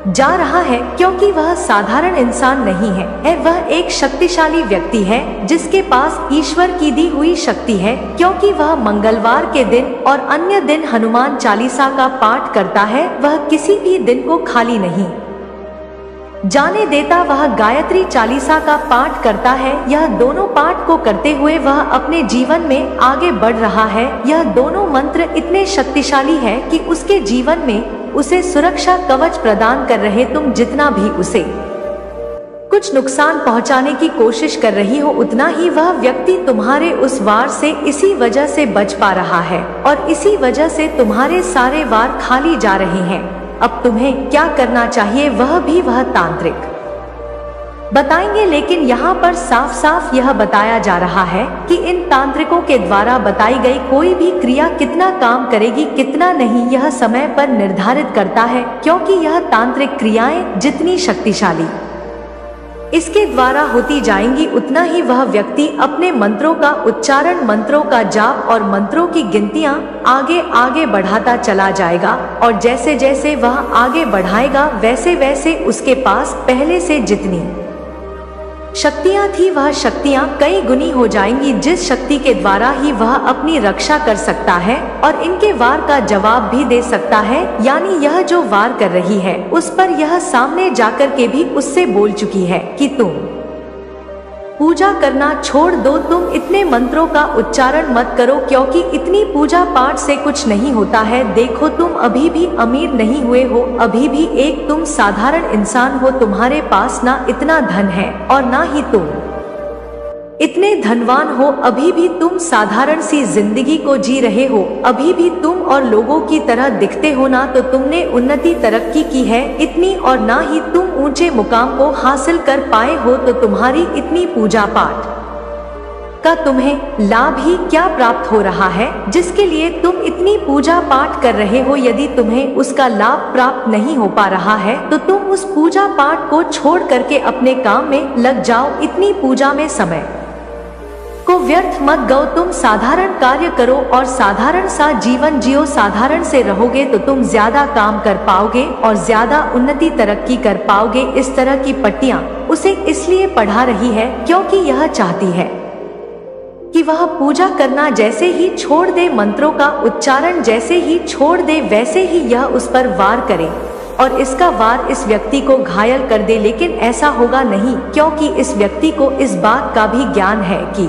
Speaker 1: जा रहा है क्योंकि वह साधारण इंसान नहीं है, वह एक शक्तिशाली व्यक्ति है जिसके पास ईश्वर की दी हुई शक्ति है, क्योंकि वह मंगलवार के दिन और अन्य दिन हनुमान चालीसा का पाठ करता है, वह किसी भी दिन को खाली नहीं जाने देता, वह गायत्री चालीसा का पाठ करता है। यह दोनों पाठ को करते हुए वह अपने जीवन में आगे बढ़ रहा है। यह दोनों मंत्र इतने शक्तिशाली है कि उसके जीवन में उसे सुरक्षा कवच प्रदान कर रहे। तुम जितना भी उसे कुछ नुकसान पहुंचाने की कोशिश कर रही हो, उतना ही वह व्यक्ति तुम्हारे उस वार से इसी वजह से बच पा रहा है और इसी वजह से तुम्हारे सारे वार खाली जा रहे हैं। अब तुम्हें क्या करना चाहिए वह भी वह तांत्रिक बताएंगे, लेकिन यहाँ पर साफ साफ यह बताया जा रहा है कि इन तांत्रिकों के द्वारा बताई गई कोई भी क्रिया कितना काम करेगी कितना नहीं यह समय पर निर्धारित करता है, क्योंकि यह तांत्रिक क्रियाएं जितनी शक्तिशाली इसके द्वारा होती जाएंगी उतना ही वह व्यक्ति अपने मंत्रों का उच्चारण, मंत्रों का जाप और मंत्रों की गिनतियां आगे आगे बढ़ाता चला जाएगा और जैसे जैसे वह आगे बढ़ाएगा वैसे वैसे उसके पास पहले से जितनी शक्तियां थी वह शक्तियां कई गुनी हो जाएंगी, जिस शक्ति के द्वारा ही वह अपनी रक्षा कर सकता है और इनके वार का जवाब भी दे सकता है। यानी यह जो वार कर रही है उस पर यह सामने जाकर के भी उससे बोल चुकी है कि तुम पूजा करना छोड़ दो, तुम इतने मंत्रों का उच्चारण मत करो, क्योंकि इतनी पूजा पाठ से कुछ नहीं होता है। देखो तुम अभी भी अमीर नहीं हुए हो, अभी भी एक तुम साधारण इंसान हो, तुम्हारे पास ना इतना धन है और ना ही तुम इतने धनवान हो, अभी भी तुम साधारण सी जिंदगी को जी रहे हो, अभी भी तुम और लोगों की तरह दिखते हो, ना तो तुमने उन्नति तरक्की की है इतनी और ना ही तुम ऊंचे मुकाम को हासिल कर पाए हो, तो तुम्हारी इतनी पूजा पाठ का तुम्हें लाभ ही क्या प्राप्त हो रहा है जिसके लिए तुम इतनी पूजा पाठ कर रहे हो। यदि तुम्हें उसका लाभ प्राप्त नहीं हो पा रहा है तो तुम उस पूजा पाठ को छोड़ करके अपने काम में लग जाओ, इतनी पूजा में समय को व्यर्थ मत गो, तुम साधारण कार्य करो और साधारण सा जीवन जियो। साधारण से रहोगे तो तुम ज्यादा काम कर पाओगे और ज्यादा उन्नति तरक्की कर पाओगे। इस तरह की पट्टियां उसे इसलिए पढ़ा रही है क्योंकि यह चाहती है कि वह पूजा करना जैसे ही छोड़ दे, मंत्रों का उच्चारण जैसे ही छोड़ दे, वैसे ही यह उस पर वार करे और इसका वार इस व्यक्ति को घायल कर दे। लेकिन ऐसा होगा नहीं, क्योंकि इस व्यक्ति को इस बात का भी ज्ञान है कि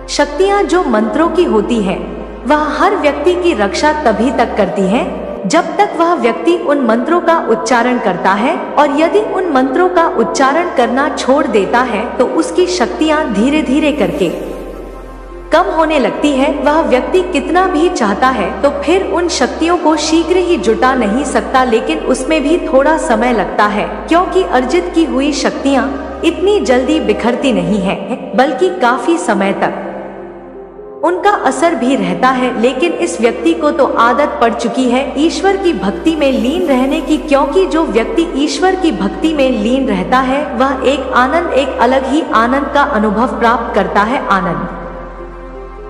Speaker 1: शक्तियां जो मंत्रों की होती हैं वह हर व्यक्ति की रक्षा तभी तक करती हैं जब तक वह व्यक्ति उन मंत्रों का उच्चारण करता है, और यदि उन मंत्रों का उच्चारण करना छोड़ देता है तो उसकी शक्तियां धीरे धीरे करके कम होने लगती है। वह व्यक्ति कितना भी चाहता है तो फिर उन शक्तियों को शीघ्र ही जुटा नहीं सकता, लेकिन उसमें भी थोड़ा समय लगता है, क्योंकि अर्जित की हुई शक्तियां इतनी जल्दी बिखरती नहीं है, बल्कि काफी समय तक उनका असर भी रहता है। लेकिन इस व्यक्ति को तो आदत पड़ चुकी है ईश्वर की भक्ति में लीन रहने की, क्योंकि जो व्यक्ति ईश्वर की भक्ति में लीन रहता है वह एक आनंद, एक अलग ही आनंद का अनुभव प्राप्त करता है। आनंद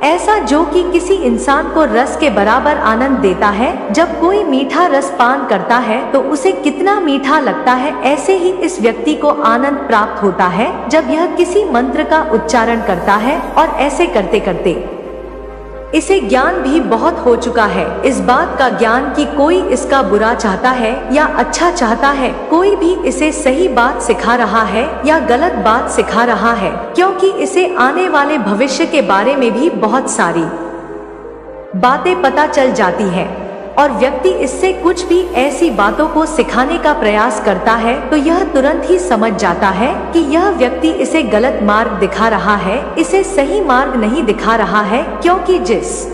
Speaker 1: ऐसा जो कि किसी इंसान को रस के बराबर आनंद देता है। जब कोई मीठा रस पान करता है तो उसे कितना मीठा लगता है, ऐसे ही इस व्यक्ति को आनंद प्राप्त होता है जब यह किसी मंत्र का उच्चारण करता है। और ऐसे करते करते इसे ज्ञान भी बहुत हो चुका है, इस बात का ज्ञान कि कोई इसका बुरा चाहता है या अच्छा चाहता है, कोई भी इसे सही बात सिखा रहा है या गलत बात सिखा रहा है, क्योंकि इसे आने वाले भविष्य के बारे में भी बहुत सारी बातें पता चल जाती है। और व्यक्ति इससे कुछ भी ऐसी बातों को सिखाने का प्रयास करता है तो यह तुरंत ही समझ जाता है कि यह व्यक्ति इसे गलत मार्ग दिखा रहा है, इसे सही मार्ग नहीं दिखा रहा है, क्योंकि जिस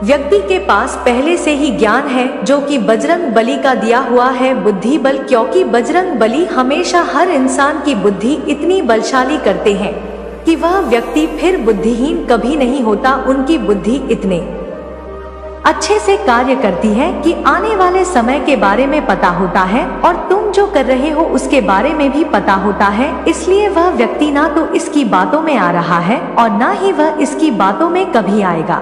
Speaker 1: व्यक्ति के पास पहले से ही ज्ञान है जो कि बजरंग बली का दिया हुआ है बुद्धि बल, क्योंकि बजरंग बली हमेशा हर इंसान की बुद्धि इतनी बलशाली करते हैं कि वह व्यक्ति फिर बुद्धिहीन कभी नहीं होता। उनकी बुद्धि इतने अच्छे से कार्य करती है कि आने वाले समय के बारे में पता होता है और तुम जो कर रहे हो उसके बारे में भी पता होता है। इसलिए वह व्यक्ति ना तो इसकी बातों में आ रहा है और ना ही वह इसकी बातों में कभी आएगा।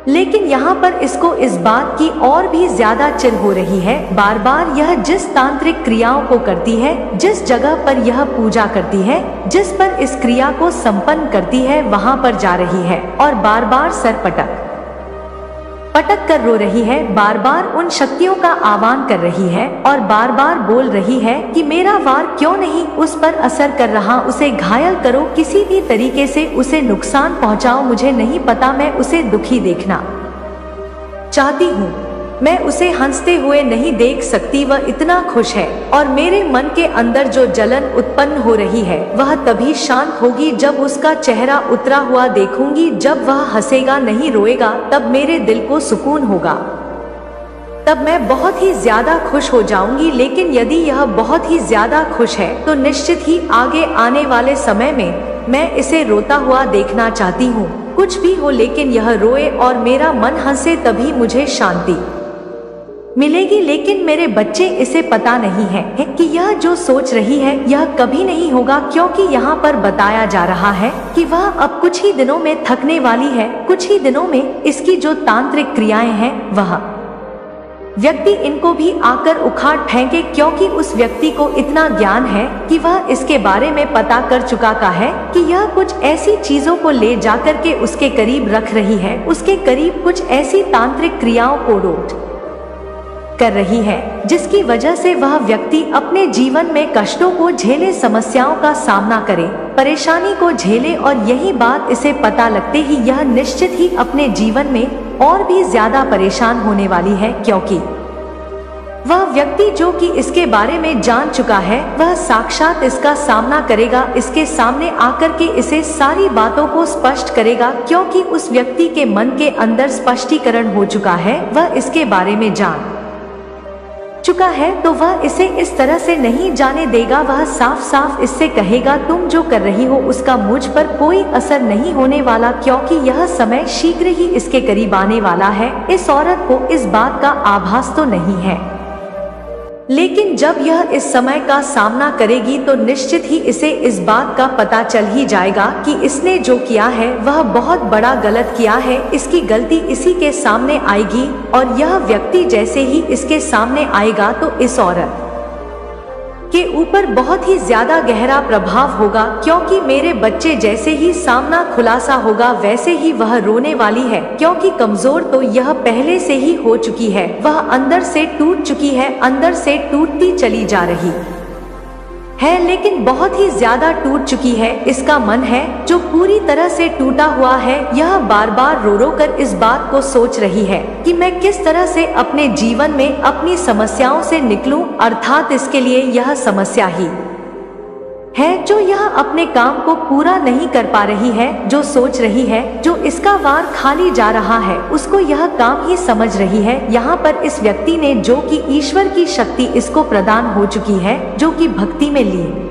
Speaker 1: लेकिन यहाँ पर इसको इस बात की और भी ज्यादा चिढ़ हो रही है। बार बार यह जिस तांत्रिक क्रियाओं को करती है, जिस जगह पर यह पूजा करती है, जिस पर इस क्रिया को संपन्न करती है, वहाँ पर जा रही है और बार बार सर पटक कर रो रही है, बार बार उन शक्तियों का आह्वान कर रही है और बार बार बोल रही है कि मेरा वार क्यों नहीं उस पर असर कर रहा, उसे घायल करो, किसी भी तरीके से उसे नुकसान पहुंचाओ, मुझे नहीं पता, मैं उसे दुखी देखना चाहती हूँ। मैं उसे हंसते हुए नहीं देख सकती, वह इतना खुश है और मेरे मन के अंदर जो जलन उत्पन्न हो रही है वह तभी शांत होगी जब उसका चेहरा उतरा हुआ देखूंगी। जब वह हंसेगा, नहीं रोएगा, तब मेरे दिल को सुकून होगा, तब मैं बहुत ही ज्यादा खुश हो जाऊंगी। लेकिन यदि यह बहुत ही ज्यादा खुश है तो निश्चित ही आगे आने वाले समय में मैं इसे रोता हुआ देखना चाहती हूँ। कुछ भी हो लेकिन यह रोए और मेरा मन हंसे, तभी मुझे शांति मिलेगी। लेकिन मेरे बच्चे, इसे पता नहीं है कि यह जो सोच रही है यह कभी नहीं होगा, क्योंकि यहाँ पर बताया जा रहा है कि वह अब कुछ ही दिनों में थकने वाली है। कुछ ही दिनों में इसकी जो तांत्रिक क्रियाएं हैं वह व्यक्ति इनको भी आकर उखाड़ फेंके, क्योंकि उस व्यक्ति को इतना ज्ञान है कि वह इसके बारे में पता कर चुका का है कि यह कुछ ऐसी चीजों को ले जाकर के उसके करीब रख रही है, उसके करीब कुछ ऐसी तांत्रिक क्रियाओं को रोक कर रही है, जिसकी वजह से वह व्यक्ति अपने जीवन में कष्टों को झेले, समस्याओं का सामना करे, परेशानी को झेले। और यही बात इसे पता लगते ही यह निश्चित ही अपने जीवन में और भी ज्यादा परेशान होने वाली है, क्योंकि वह व्यक्ति जो कि इसके बारे में जान चुका है वह साक्षात इसका सामना करेगा, इसके सामने आकर के इसे सारी बातों को स्पष्ट करेगा, क्योंकि उस व्यक्ति के मन के अंदर स्पष्टीकरण हो चुका है, वह इसके बारे में जान चुका है, तो वह इसे इस तरह से नहीं जाने देगा। वह साफ साफ इससे कहेगा, तुम जो कर रही हो उसका मुझ पर कोई असर नहीं होने वाला, क्योंकि यह समय शीघ्र ही इसके करीब आने वाला है। इस औरत को इस बात का आभास तो नहीं है, लेकिन जब यह इस समय का सामना करेगी तो निश्चित ही इसे इस बात का पता चल ही जाएगा कि इसने जो किया है वह बहुत बड़ा गलत किया है। इसकी गलती इसी के सामने आएगी और यह व्यक्ति जैसे ही इसके सामने आएगा तो इस औरत के ऊपर बहुत ही ज्यादा गहरा प्रभाव होगा, क्योंकि मेरे बच्चे जैसे ही सामना खुलासा होगा वैसे ही वह रोने वाली है, क्योंकि कमजोर तो यह पहले से ही हो चुकी है, वह अंदर से टूट चुकी है, अंदर से टूटती चली जा रही है, लेकिन बहुत ही ज्यादा टूट चुकी है। इसका मन है जो पूरी तरह से टूटा हुआ है। यह बार बार रो रो कर इस बात को सोच रही है कि मैं किस तरह से अपने जीवन में अपनी समस्याओं से निकलूं, अर्थात इसके लिए यह समस्या ही है जो यह अपने काम को पूरा नहीं कर पा रही है, जो सोच रही है, जो इसका वार खाली जा रहा है उसको यह काम ही समझ रही है। यहाँ पर इस व्यक्ति ने जो कि ईश्वर की शक्ति इसको प्रदान हो चुकी है, जो कि भक्ति में लीन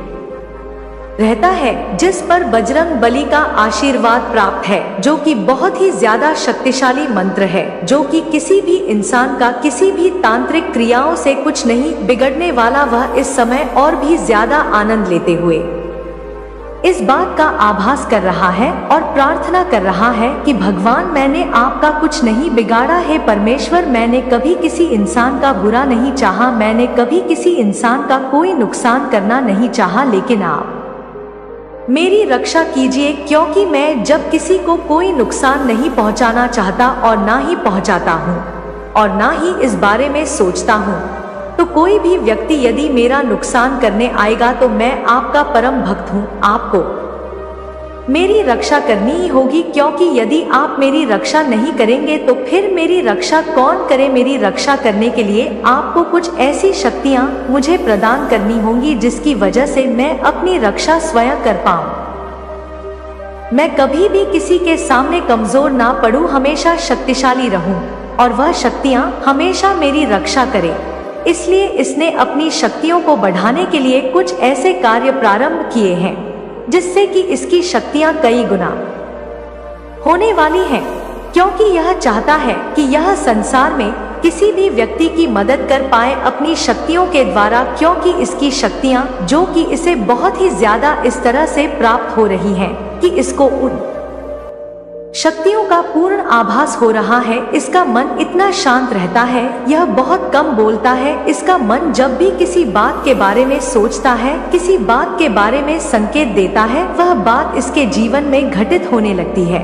Speaker 1: रहता है, जिस पर बजरंग बली का आशीर्वाद प्राप्त है, जो कि बहुत ही ज्यादा शक्तिशाली मंत्र है, जो कि किसी भी इंसान का किसी भी तांत्रिक क्रियाओं से कुछ नहीं बिगड़ने वाला। वह इस समय और भी ज्यादा आनंद लेते हुए इस बात का आभास कर रहा है और प्रार्थना कर रहा है कि भगवान, मैंने आपका कुछ नहीं बिगाड़ा है। परमेश्वर, मैंने कभी किसी इंसान का बुरा नहीं चाहा, मैंने कभी किसी इंसान का कोई नुकसान करना नहीं चाहा, लेकिन आप मेरी रक्षा कीजिए, क्योंकि मैं जब किसी को कोई नुकसान नहीं पहुंचाना चाहता और ना ही पहुंचाता हूं और ना ही इस बारे में सोचता हूं, तो कोई भी व्यक्ति यदि मेरा नुकसान करने आएगा तो मैं आपका परम भक्त हूं, आपको मेरी रक्षा करनी ही होगी, क्योंकि यदि आप मेरी रक्षा नहीं करेंगे तो फिर मेरी रक्षा कौन करे। मेरी रक्षा करने के लिए आपको कुछ ऐसी शक्तियां मुझे प्रदान करनी होंगी जिसकी वजह से मैं अपनी रक्षा स्वयं कर पाऊं। मैं कभी भी किसी के सामने कमजोर ना पड़ूं, हमेशा शक्तिशाली रहूं और वह शक्तियां हमेशा मेरी रक्षा करें। इसलिए इसने अपनी शक्तियों को बढ़ाने के लिए कुछ ऐसे कार्य प्रारंभ किए हैं जिससे कि इसकी शक्तियां कई गुना होने वाली हैं, क्योंकि यह चाहता है कि यह संसार में किसी भी व्यक्ति की मदद कर पाए अपनी शक्तियों के द्वारा, क्योंकि इसकी शक्तियां जो कि इसे बहुत ही ज्यादा इस तरह से प्राप्त हो रही हैं कि इसको उन शक्तियों का पूर्ण आभास हो रहा है। इसका मन इतना शांत रहता है, यह बहुत कम बोलता है। इसका मन जब भी किसी बात के बारे में सोचता है, किसी बात के बारे में संकेत देता है, वह बात इसके जीवन में घटित होने लगती है।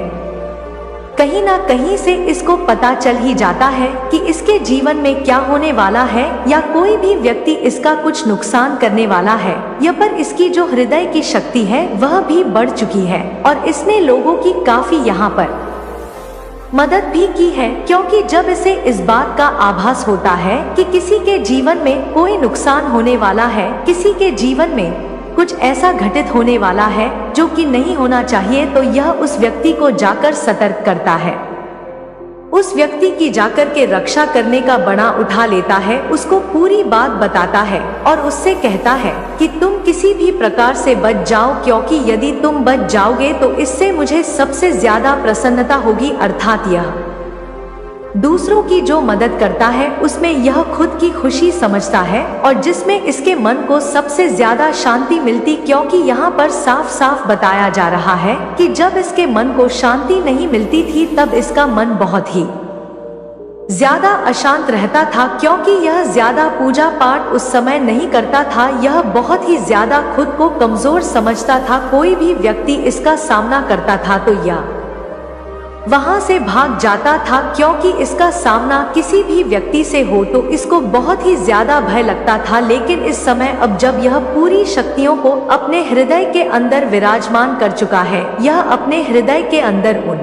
Speaker 1: कहीं ना कहीं से इसको पता चल ही जाता है कि इसके जीवन में क्या होने वाला है, या कोई भी व्यक्ति इसका कुछ नुकसान करने वाला है। यह पर इसकी जो हृदय की शक्ति है वह भी बढ़ चुकी है और इसने लोगों की काफी यहाँ पर मदद भी की है, क्योंकि जब इसे इस बात का आभास होता है कि किसी के जीवन में कोई नुकसान होने वाला है, किसी के जीवन में कुछ ऐसा घटित होने वाला है जो कि नहीं होना चाहिए, तो यह उस व्यक्ति को जाकर सतर्क करता है, उस व्यक्ति की जाकर के रक्षा करने का बड़ा उठा लेता है, उसको पूरी बात बताता है और उससे कहता है कि तुम किसी भी प्रकार से बच जाओ, क्योंकि यदि तुम बच जाओगे तो इससे मुझे सबसे ज्यादा प्रसन्नता होगी। अर्थात यह दूसरों की जो मदद करता है उसमें यह खुद की खुशी समझता है और जिसमें इसके मन को सबसे ज्यादा शांति मिलती, क्योंकि यहाँ पर साफ साफ बताया जा रहा है कि जब इसके मन को शांति नहीं मिलती थी तब इसका मन बहुत ही ज्यादा अशांत रहता था, क्योंकि यह ज्यादा पूजा पाठ उस समय नहीं करता था, यह बहुत ही ज्यादा खुद को कमजोर समझता था। कोई भी व्यक्ति इसका सामना करता था तो यह वहां से भाग जाता था, क्योंकि इसका सामना किसी भी व्यक्ति से हो तो इसको बहुत ही ज्यादा भय लगता था। लेकिन इस समय अब जब यह पूरी शक्तियों को अपने हृदय के अंदर विराजमान कर चुका है, यह अपने हृदय के अंदर उन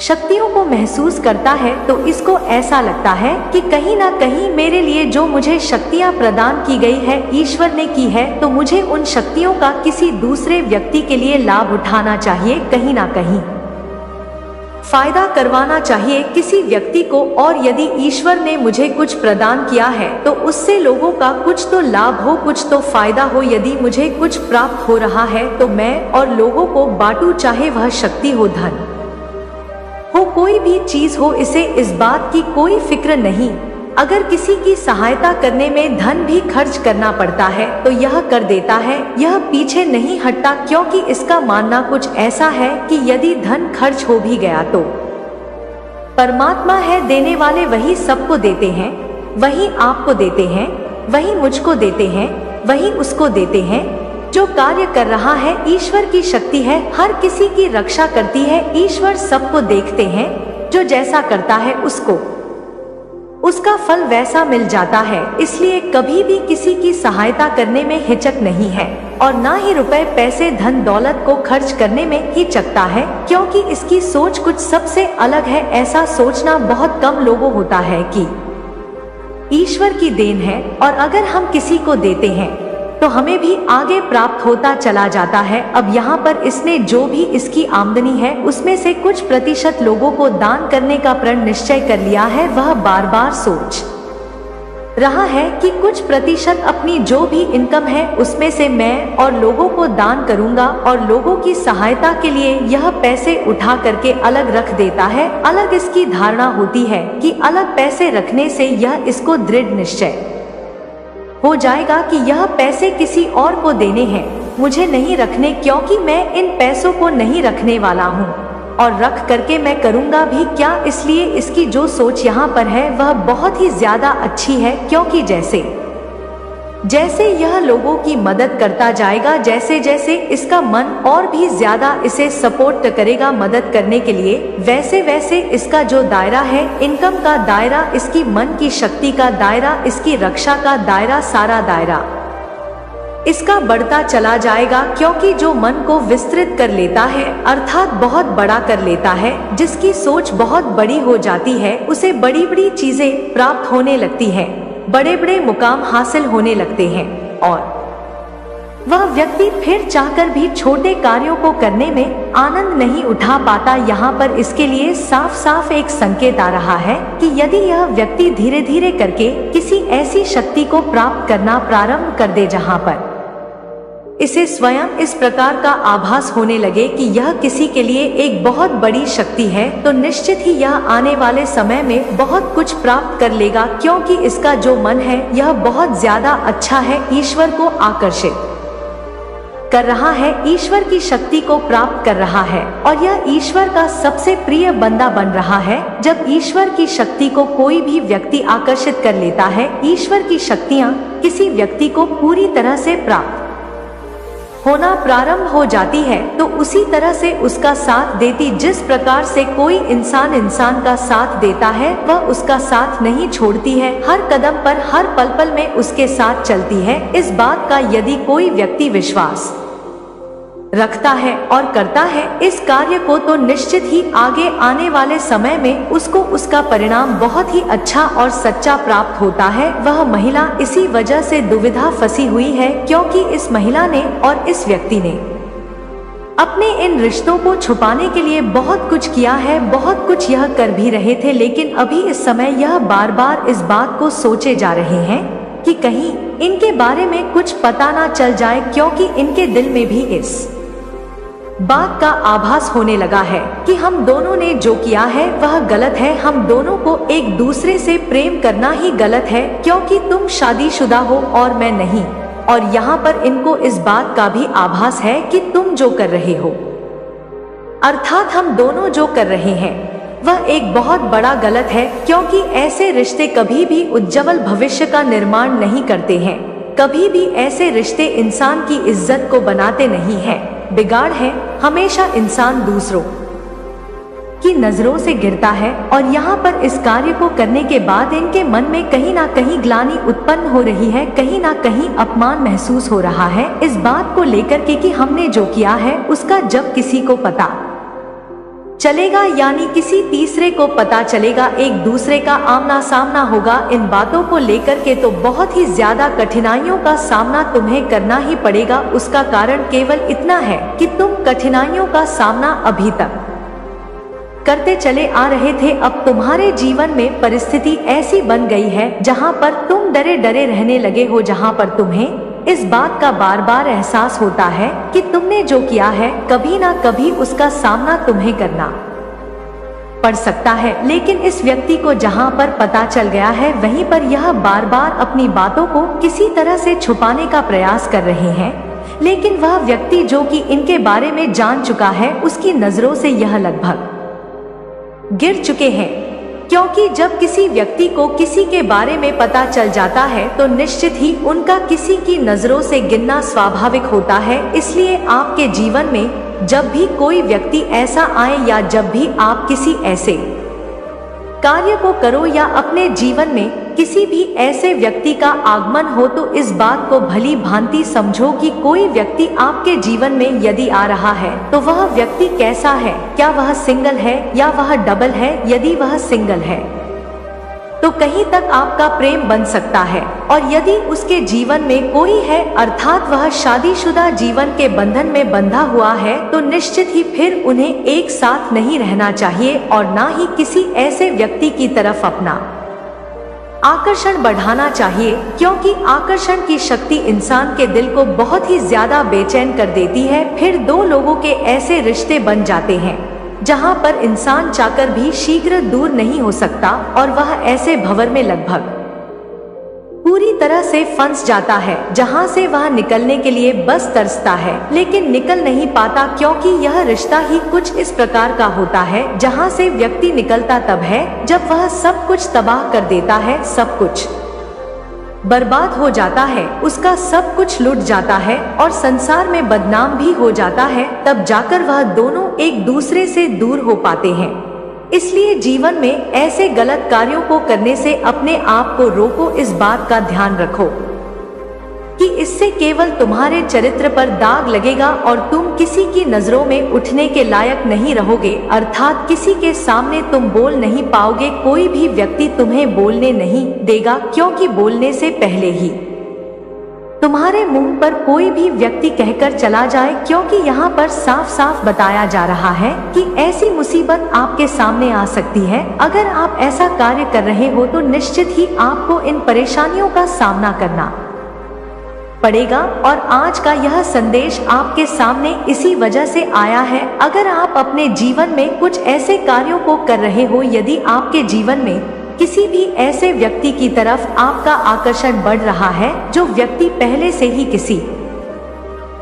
Speaker 1: शक्तियों को महसूस करता है, तो इसको ऐसा लगता है कि कहीं ना कहीं मेरे लिए जो मुझे शक्तियां प्रदान की गई है, ईश्वर ने की है, तो मुझे उन शक्तियों का किसी दूसरे व्यक्ति के लिए लाभ उठाना चाहिए, कहीं ना कहीं फायदा करवाना चाहिए किसी व्यक्ति को। और यदि ईश्वर ने मुझे कुछ प्रदान किया है तो उससे लोगों का कुछ तो लाभ हो, कुछ तो फायदा हो। यदि मुझे कुछ प्राप्त हो रहा है तो मैं और लोगों को बांटूं, चाहे वह शक्ति हो, धन हो, कोई भी चीज हो, इसे इस बात की कोई फिक्र नहीं। अगर किसी की सहायता करने में धन भी खर्च करना पड़ता है तो यह कर देता है, यह पीछे नहीं हटता, क्योंकि इसका मानना कुछ ऐसा है कि यदि धन खर्च हो भी गया तो परमात्मा है देने वाले, वही सबको देते हैं, वही आपको देते हैं, वही मुझको देते हैं, वही उसको देते हैं। जो कार्य कर रहा है ईश्वर की शक्ति है, हर किसी की रक्षा करती है, ईश्वर सबको देखते हैं, जो जैसा करता है उसको उसका फल वैसा मिल जाता है। इसलिए कभी भी किसी की सहायता करने में हिचक नहीं है और ना ही रुपए पैसे धन दौलत को खर्च करने में हिचकता है, क्योंकि इसकी सोच कुछ सबसे अलग है। ऐसा सोचना बहुत कम लोगों होता है कि ईश्वर की देन है और अगर हम किसी को देते हैं तो हमें भी आगे प्राप्त होता चला जाता है। अब यहाँ पर इसने जो भी इसकी आमदनी है उसमें से कुछ प्रतिशत लोगों को दान करने का प्रण निश्चय कर लिया है। वह बार बार सोच रहा है कि कुछ प्रतिशत अपनी जो भी इनकम है उसमें से मैं और लोगों को दान करूंगा, और लोगों की सहायता के लिए यह पैसे उठा करके अलग रख देता है। अलग इसकी धारणा होती है कि अलग पैसे रखने से यह इसको दृढ़ निश्चय हो जाएगा कि यह पैसे किसी और को देने हैं, मुझे नहीं रखने, क्योंकि मैं इन पैसों को नहीं रखने वाला हूँ और रख करके मैं करूँगा भी क्या। इसलिए इसकी जो सोच यहाँ पर है वह बहुत ही ज्यादा अच्छी है, क्योंकि जैसे जैसे यह लोगों की मदद करता जाएगा, जैसे जैसे इसका मन और भी ज्यादा इसे सपोर्ट करेगा मदद करने के लिए, वैसे वैसे इसका जो दायरा है, इनकम का दायरा, इसकी मन की शक्ति का दायरा, इसकी रक्षा का दायरा, सारा दायरा इसका बढ़ता चला जाएगा। क्योंकि जो मन को विस्तृत कर लेता है, अर्थात बहुत बड़ा कर लेता है, जिसकी सोच बहुत बड़ी हो जाती है, उसे बड़ी बड़ी चीजें प्राप्त होने लगती है, बड़े बड़े मुकाम हासिल होने लगते हैं और वह व्यक्ति फिर चाहकर भी छोटे कार्यों को करने में आनंद नहीं उठा पाता। यहाँ पर इसके लिए साफ साफ एक संकेत आ रहा है कि यदि यह व्यक्ति धीरे धीरे करके किसी ऐसी शक्ति को प्राप्त करना प्रारंभ कर दे जहाँ पर इसे स्वयं इस प्रकार का आभास होने लगे कि यह किसी के लिए एक बहुत बड़ी शक्ति है, तो निश्चित ही यह आने वाले समय में बहुत कुछ प्राप्त कर लेगा। क्योंकि इसका जो मन है यह बहुत ज्यादा अच्छा है, ईश्वर को आकर्षित कर रहा है, ईश्वर की शक्ति को प्राप्त कर रहा है और यह ईश्वर का सबसे प्रिय बंदा बन रहा है। जब ईश्वर की शक्ति को कोई भी व्यक्ति आकर्षित कर लेता है, ईश्वर की शक्तियाँ किसी व्यक्ति को पूरी तरह से प्राप्त होना प्रारंभ हो जाती है, तो उसी तरह से उसका साथ देती। जिस प्रकार से कोई इंसान का साथ देता है, वह उसका साथ नहीं छोड़ती है, हर कदम पर हर पल में उसके साथ चलती है। इस बात का यदि कोई व्यक्ति विश्वास रखता है और करता है इस कार्य को, तो निश्चित ही आगे आने वाले समय में उसको उसका परिणाम बहुत ही अच्छा और सच्चा प्राप्त होता है। वह महिला इसी वजह से दुविधा फंसी हुई है, क्योंकि इस महिला ने और इस व्यक्ति ने अपने इन रिश्तों को छुपाने के लिए बहुत कुछ किया है, बहुत कुछ यह कर भी रहे थे, लेकिन अभी इस समय यह बार बार इस बात को सोचे जा रहे हैं कि कहीं इनके बारे में कुछ पता ना चल जाए, क्योंकि इनके दिल में भी इस बात का आभास होने लगा है कि हम दोनों ने जो किया है वह गलत है। हम दोनों को एक दूसरे से प्रेम करना ही गलत है, क्योंकि तुम शादीशुदा हो और मैं नहीं। और यहाँ पर इनको इस बात का भी आभास है कि तुम जो कर रहे हो, अर्थात हम दोनों जो कर रहे हैं, वह एक बहुत बड़ा गलत है, क्योंकि ऐसे रिश्ते कभी भी उज्जवल भविष्य का निर्माण नहीं करते हैं। कभी भी ऐसे रिश्ते इंसान की इज्जत को बनाते नहीं हैं। बिगाड़ है, हमेशा इंसान दूसरों की नजरों से गिरता है। और यहाँ पर इस कार्य को करने के बाद इनके मन में कहीं ना कहीं ग्लानि उत्पन्न हो रही है, कहीं ना कहीं अपमान महसूस हो रहा है इस बात को लेकर के कि हमने जो किया है उसका जब किसी को पता चलेगा, यानी किसी तीसरे को पता चलेगा, एक दूसरे का आमना सामना होगा इन बातों को लेकर के, तो बहुत ही ज्यादा कठिनाइयों का सामना तुम्हें करना ही पड़ेगा। उसका कारण केवल इतना है कि तुम कठिनाइयों का सामना अभी तक करते चले आ रहे थे। अब तुम्हारे जीवन में परिस्थिति ऐसी बन गई है जहां पर तुम डरे डरे रहने लगे हो, जहां पर तुम्हें इस बात का बार बार एहसास होता है कि तुमने जो किया है कभी ना कभी उसका सामना तुम्हें करना पड़ सकता है। लेकिन इस व्यक्ति को जहां पर पता चल गया है, वहीं पर यह बार बार अपनी बातों को किसी तरह से छुपाने का प्रयास कर रहे हैं। लेकिन वह व्यक्ति जो कि इनके बारे में जान चुका है, उसकी नजरों से यह लगभग गिर चुके हैं, क्योंकि जब किसी व्यक्ति को किसी के बारे में पता चल जाता है तो निश्चित ही उनका किसी की नजरों से गिरना स्वाभाविक होता है। इसलिए आपके जीवन में जब भी कोई व्यक्ति ऐसा आए या जब भी आप किसी ऐसे कार्य को करो या अपने जीवन में किसी भी ऐसे व्यक्ति का आगमन हो, तो इस बात को भली भांति समझो कि कोई व्यक्ति आपके जीवन में यदि आ रहा है तो वह व्यक्ति कैसा है, क्या वह सिंगल है या वह डबल है। यदि वह सिंगल है तो कहीं तक आपका प्रेम बन सकता है, और यदि उसके जीवन में कोई है, अर्थात वह शादीशुदा जीवन के बंधन में बंधा हुआ है, तो निश्चित ही फिर उन्हें एक साथ नहीं रहना चाहिए और ना ही किसी ऐसे व्यक्ति की तरफ अपना आकर्षण बढ़ाना चाहिए, क्योंकि आकर्षण की शक्ति इंसान के दिल को बहुत ही ज्यादा बेचैन कर देती है। फिर दो लोगों के ऐसे रिश्ते बन जाते हैं जहां पर इंसान चाहकर भी शीघ्र दूर नहीं हो सकता, और वह ऐसे भंवर में लगभग पूरी तरह से फंस जाता है, जहां से वह निकलने के लिए बस तरसता है, लेकिन निकल नहीं पाता, क्योंकि यह रिश्ता ही कुछ इस प्रकार का होता है जहां से व्यक्ति निकलता तब है जब वह सब कुछ तबाह कर देता है, सब कुछ बर्बाद हो जाता है, उसका सब कुछ लुट जाता है और संसार में बदनाम भी हो जाता है। तब जाकर वह दोनों एक दूसरे से दूर हो पाते हैं। इसलिए जीवन में ऐसे गलत कार्यों को करने से अपने आप को रोको। इस बात का ध्यान रखो कि इससे केवल तुम्हारे चरित्र पर दाग लगेगा और तुम किसी की नजरों में उठने के लायक नहीं रहोगे, अर्थात किसी के सामने तुम बोल नहीं पाओगे। कोई भी व्यक्ति तुम्हें बोलने नहीं देगा, क्योंकि बोलने से पहले ही तुम्हारे मुंह पर कोई भी व्यक्ति कहकर चला जाए, क्योंकि यहाँ पर साफ साफ बताया जा रहा है कि ऐसी मुसीबत आपके सामने आ सकती है। अगर आप ऐसा कार्य कर रहे हो तो निश्चित ही आपको इन परेशानियों का सामना करना पड़ेगा। और आज का यह संदेश आपके सामने इसी वजह से आया है। अगर आप अपने जीवन में कुछ ऐसे कार्यों को कर रहे हो, यदि आपके जीवन में किसी भी ऐसे व्यक्ति की तरफ आपका आकर्षण बढ़ रहा है जो व्यक्ति पहले से ही किसी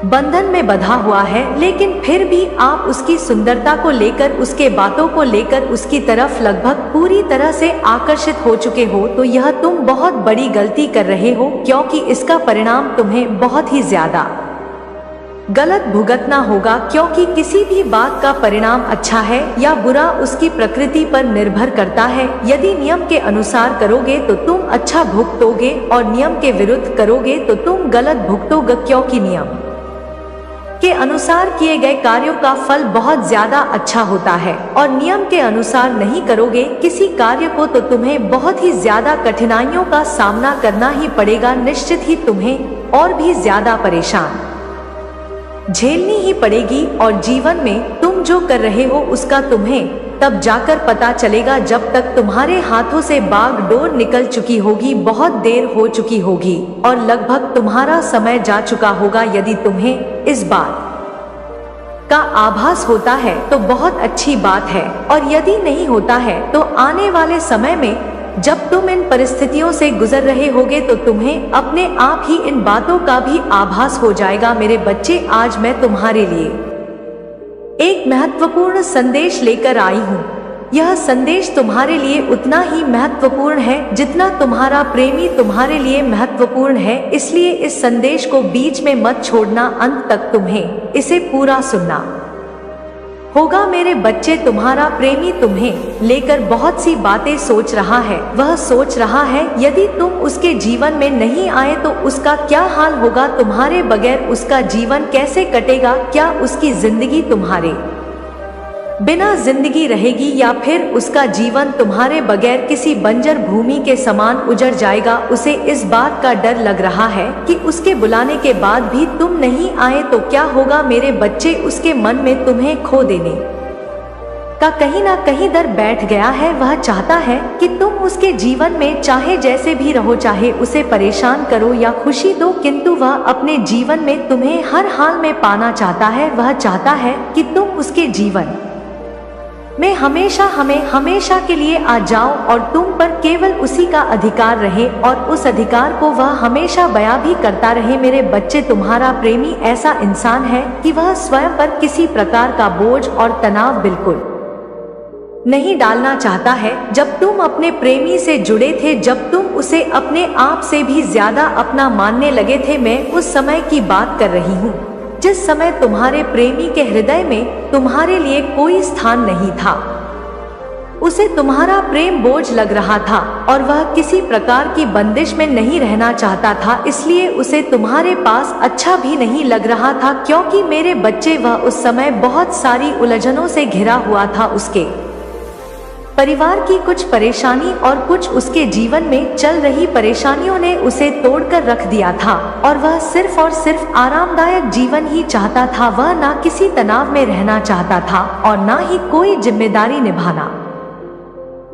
Speaker 1: बंधन में बंधा हुआ है, लेकिन फिर भी आप उसकी सुंदरता को लेकर, उसके बातों को लेकर उसकी तरफ लगभग पूरी तरह से आकर्षित हो चुके हो, तो यह तुम बहुत बड़ी गलती कर रहे हो, क्योंकि इसका परिणाम तुम्हें बहुत ही ज्यादा गलत भुगतना होगा। क्योंकि किसी भी बात का परिणाम अच्छा है या बुरा उसकी प्रकृति पर निर्भर करता है। यदि नियम के अनुसार करोगे तो तुम अच्छा भुगतोगे और नियम के विरुद्ध करोगे तो तुम गलत भुगतोगे, क्योंकि नियम के अनुसार किए गए कार्यों का फल बहुत ज्यादा अच्छा होता है, और नियम के अनुसार नहीं करोगे किसी कार्य को तो तुम्हें बहुत ही ज्यादा कठिनाइयों का सामना करना ही पड़ेगा। निश्चित ही तुम्हें और भी ज्यादा परेशान झेलनी ही पड़ेगी, और जीवन में तुम जो कर रहे हो उसका तुम्हें तब जाकर पता चलेगा जब तक तुम्हारे हाथों से बागडोर निकल चुकी होगी, बहुत देर हो चुकी होगी और लगभग तुम्हारा समय जा चुका होगा। यदि तुम्हें इस बात का आभास होता है तो बहुत अच्छी बात है, और यदि नहीं होता है तो आने वाले समय में जब तुम इन परिस्थितियों से गुजर रहे होगे तो तुम्हें अपने आप ही इन बातों का भी आभास हो जाएगा। मेरे बच्चे, आज मैं तुम्हारे लिए एक महत्वपूर्ण संदेश लेकर आई हूँ। यह संदेश तुम्हारे लिए उतना ही महत्वपूर्ण है जितना तुम्हारा प्रेमी तुम्हारे लिए महत्वपूर्ण है, इसलिए इस संदेश को बीच में मत छोड़ना, अंत तक तुम्हें इसे पूरा सुनना होगा। मेरे बच्चे, तुम्हारा प्रेमी तुम्हें लेकर बहुत सी बातें सोच रहा है। वह सोच रहा है यदि तुम उसके जीवन में नहीं आए तो उसका क्या हाल होगा, तुम्हारे बगैर उसका जीवन कैसे कटेगा, क्या उसकी जिंदगी तुम्हारे बिना जिंदगी रहेगी या फिर उसका जीवन तुम्हारे बगैर किसी बंजर भूमि के समान उजड़ जाएगा। उसे इस बात का डर लग रहा है कि उसके बुलाने के बाद भी तुम नहीं आए तो क्या होगा। मेरे बच्चे, उसके मन में तुम्हें खो देने का कहीं ना कहीं डर बैठ गया है। वह चाहता है कि तुम उसके जीवन में चाहे जैसे भी रहो, चाहे उसे परेशान करो या खुशी दो, किंतु वह अपने जीवन में तुम्हें हर हाल में पाना चाहता है। वह चाहता है कि तुम उसके जीवन में हमेशा के लिए आ जाओ और तुम पर केवल उसी का अधिकार रहे और उस अधिकार को वह हमेशा बयां भी करता रहे। मेरे बच्चे, तुम्हारा प्रेमी ऐसा इंसान है कि वह स्वयं पर किसी प्रकार का बोझ और तनाव बिल्कुल नहीं डालना चाहता है। जब तुम अपने प्रेमी से जुड़े थे, जब तुम उसे अपने आप से भी ज्यादा अपना मानने लगे थे, मैं उस समय की बात कर रही हूँ जिस समय तुम्हारे प्रेमी के हृदय में तुम्हारे लिए कोई स्थान नहीं था। उसे तुम्हारा प्रेम बोझ लग रहा था और वह किसी प्रकार की बंदिश में नहीं रहना चाहता था, इसलिए उसे तुम्हारे पास अच्छा भी नहीं लग रहा था। क्योंकि मेरे बच्चे, वह उस समय बहुत सारी उलझनों से घिरा हुआ था। उसके परिवार की कुछ परेशानी और कुछ उसके जीवन में चल रही परेशानियों ने उसे तोड़कर रख दिया था, और वह सिर्फ और सिर्फ आरामदायक जीवन ही चाहता था। वह ना किसी तनाव में रहना चाहता था और ना ही कोई जिम्मेदारी निभाना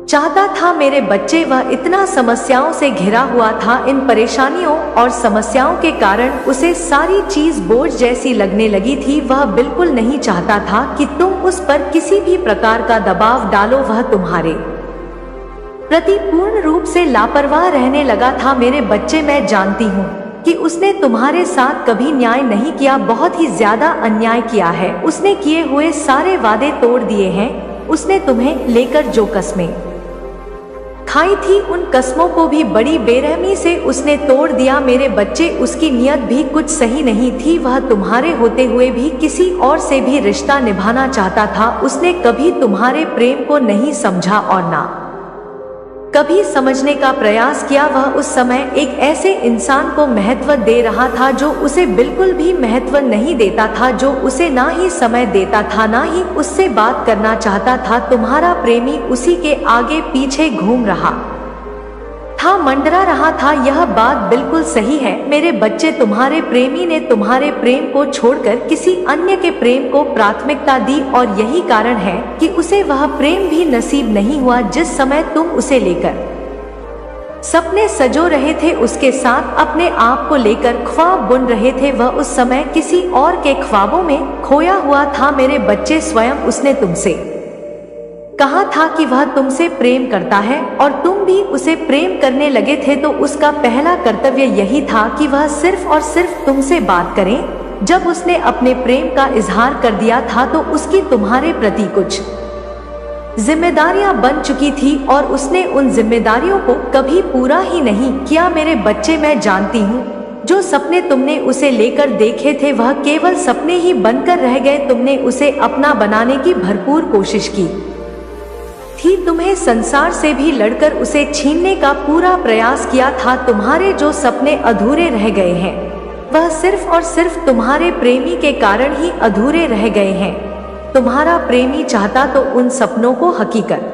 Speaker 1: चाहता था। मेरे बच्चे, वह इतना समस्याओं से घिरा हुआ था। इन परेशानियों और समस्याओं के कारण उसे सारी चीज बोझ जैसी लगने लगी थी। वह बिल्कुल नहीं चाहता था कि तुम उस पर किसी भी प्रकार का दबाव डालो। वह तुम्हारे प्रति पूर्ण रूप से लापरवाह रहने लगा था। मेरे बच्चे, मैं जानती हूँ कि उसने तुम्हारे साथ कभी न्याय नहीं किया, बहुत ही ज्यादा अन्याय किया है। उसने किए हुए सारे वादे तोड़ दिए हैं। उसने तुम्हें लेकर जो कस्में खाई थी, उन कस्मों को भी बड़ी बेरहमी से उसने तोड़ दिया। मेरे बच्चे, उसकी नीयत भी कुछ सही नहीं थी। वह तुम्हारे होते हुए भी किसी और से भी रिश्ता निभाना चाहता था। उसने कभी तुम्हारे प्रेम को नहीं समझा और ना कभी समझने का प्रयास किया। वह उस समय एक ऐसे इंसान को महत्व दे रहा था जो उसे बिल्कुल भी महत्व नहीं देता था, जो उसे ना ही समय देता था, ना ही उससे बात करना चाहता था। तुम्हारा प्रेमी उसी के आगे पीछे घूम रहा था, मंडरा रहा था। यह बात बिल्कुल सही है मेरे बच्चे। तुम्हारे प्रेमी ने तुम्हारे प्रेम को छोड़कर किसी अन्य के प्रेम को प्राथमिकता दी, और यही कारण है कि उसे वह प्रेम भी नसीब नहीं हुआ जिस समय तुम उसे लेकर सपने सजो रहे थे, उसके साथ अपने आप को लेकर ख्वाब बुन रहे थे। वह उस समय किसी और के ख्वाबों में खोया हुआ था। मेरे बच्चे, स्वयं उसने तुमसे कहा था कि वह तुमसे प्रेम करता है और तुम भी उसे प्रेम करने लगे थे, तो उसका पहला कर्तव्य यही था कि वह सिर्फ और सिर्फ तुमसे बात करें। जब उसने अपने प्रेम का इजहार कर दिया था तो उसकी तुम्हारे प्रति कुछ जिम्मेदारियां बन चुकी थी और उसने उन जिम्मेदारियों को कभी पूरा ही नहीं किया। मेरे बच्चे, मैं जानती हूँ जो सपने तुमने उसे लेकर देखे थे वह केवल सपने ही बनकर रह गए। तुमने उसे अपना बनाने की भरपूर कोशिश की थी, तुम्हें संसार से भी लड़कर उसे छीनने का पूरा प्रयास किया था। तुम्हारे जो सपने अधूरे रह गए हैं वह सिर्फ और सिर्फ तुम्हारे प्रेमी के कारण ही अधूरे रह गए हैं। तुम्हारा प्रेमी चाहता तो उन सपनों को हकीकत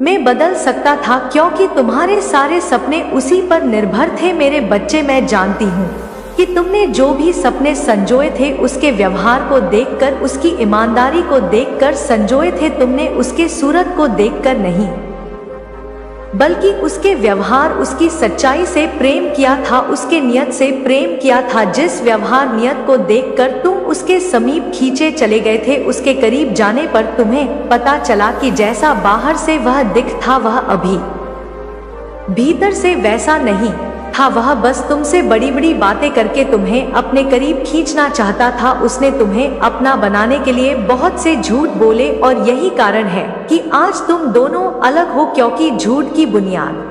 Speaker 1: में बदल सकता था, क्योंकि तुम्हारे सारे सपने उसी पर निर्भर थे। मेरे बच्चे, मैं जानती हूँ कि तुमने जो भी सपने संजोए थे उसके व्यवहार को देखकर, उसकी ईमानदारी को देखकर संजोए थे। तुमने उसके सूरत को देखकर नहीं, बल्कि उसके व्यवहार, उसकी सच्चाई से प्रेम किया था, उसके नियत से प्रेम किया था। जिस व्यवहार नियत को देखकर तुम उसके समीप खींचे चले गए थे, उसके करीब जाने पर तुम्हें पता चला कि जैसा बाहर से वह दिख था वह अभी भीतर से वैसा नहीं था। वह बस तुमसे बड़ी बड़ी बातें करके तुम्हें अपने करीब खींचना चाहता था। उसने तुम्हें अपना बनाने के लिए बहुत से झूठ बोले और यही कारण है कि आज तुम दोनों अलग हो, क्योंकि झूठ की बुनियाद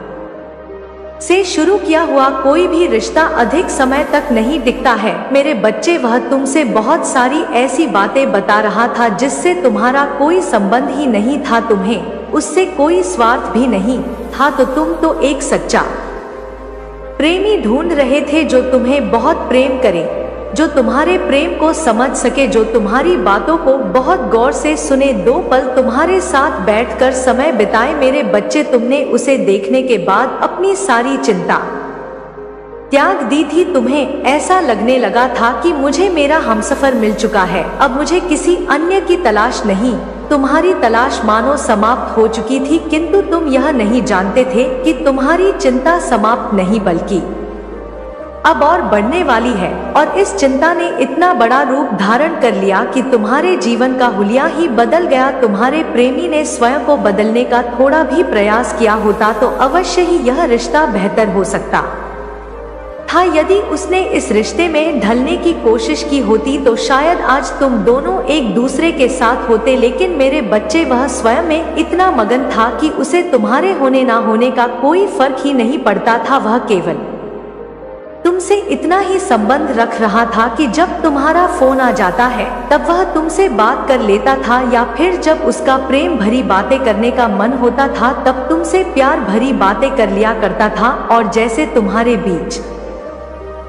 Speaker 1: से शुरू किया हुआ कोई भी रिश्ता अधिक समय तक नहीं टिकता है। मेरे बच्चे, वह तुमसे बहुत सारी ऐसी बातें बता रहा था जिससे तुम्हारा कोई संबंध ही नहीं था, तुम्हें उससे कोई स्वार्थ भी नहीं था। तो तुम तो एक सच्चा प्रेमी ढूंढ रहे थे जो तुम्हें बहुत प्रेम करे, जो तुम्हारे प्रेम को समझ सके, जो तुम्हारी बातों को बहुत गौर से सुने, 2 पल तुम्हारे साथ बैठकर समय बिताए। मेरे बच्चे, तुमने उसे देखने के बाद अपनी सारी चिंता त्याग दी थी। तुम्हें ऐसा लगने लगा था कि मुझे मेरा हमसफर मिल चुका है, अब मुझे किसी अन्य की तलाश नहीं। तुम्हारी तलाश मानो समाप्त हो चुकी थी, किंतु तुम यह नहीं जानते थे कि तुम्हारी चिंता समाप्त नहीं बल्कि अब और बढ़ने वाली है। और इस चिंता ने इतना बड़ा रूप धारण कर लिया कि तुम्हारे जीवन का हुलिया ही बदल गया। तुम्हारे प्रेमी ने स्वयं को बदलने का थोड़ा भी प्रयास किया होता तो अवश्य ही यह रिश्ता बेहतर हो सकता था। यदि उसने इस रिश्ते में ढलने की कोशिश की होती तो शायद आज तुम दोनों एक दूसरे के साथ होते। लेकिन मेरे बच्चे, वह स्वयं में इतना मगन था कि उसे तुम्हारे होने ना होने का कोई फर्क ही नहीं पड़ता था। वह केवल तुमसे इतना ही संबंध रख रहा था कि जब तुम्हारा फोन आ जाता है तब वह तुमसे बात कर लेता था, या फिर जब उसका प्रेम भरी बातें करने का मन होता था तब तुमसे प्यार भरी बातें कर लिया करता था। और जैसे तुम्हारे बीच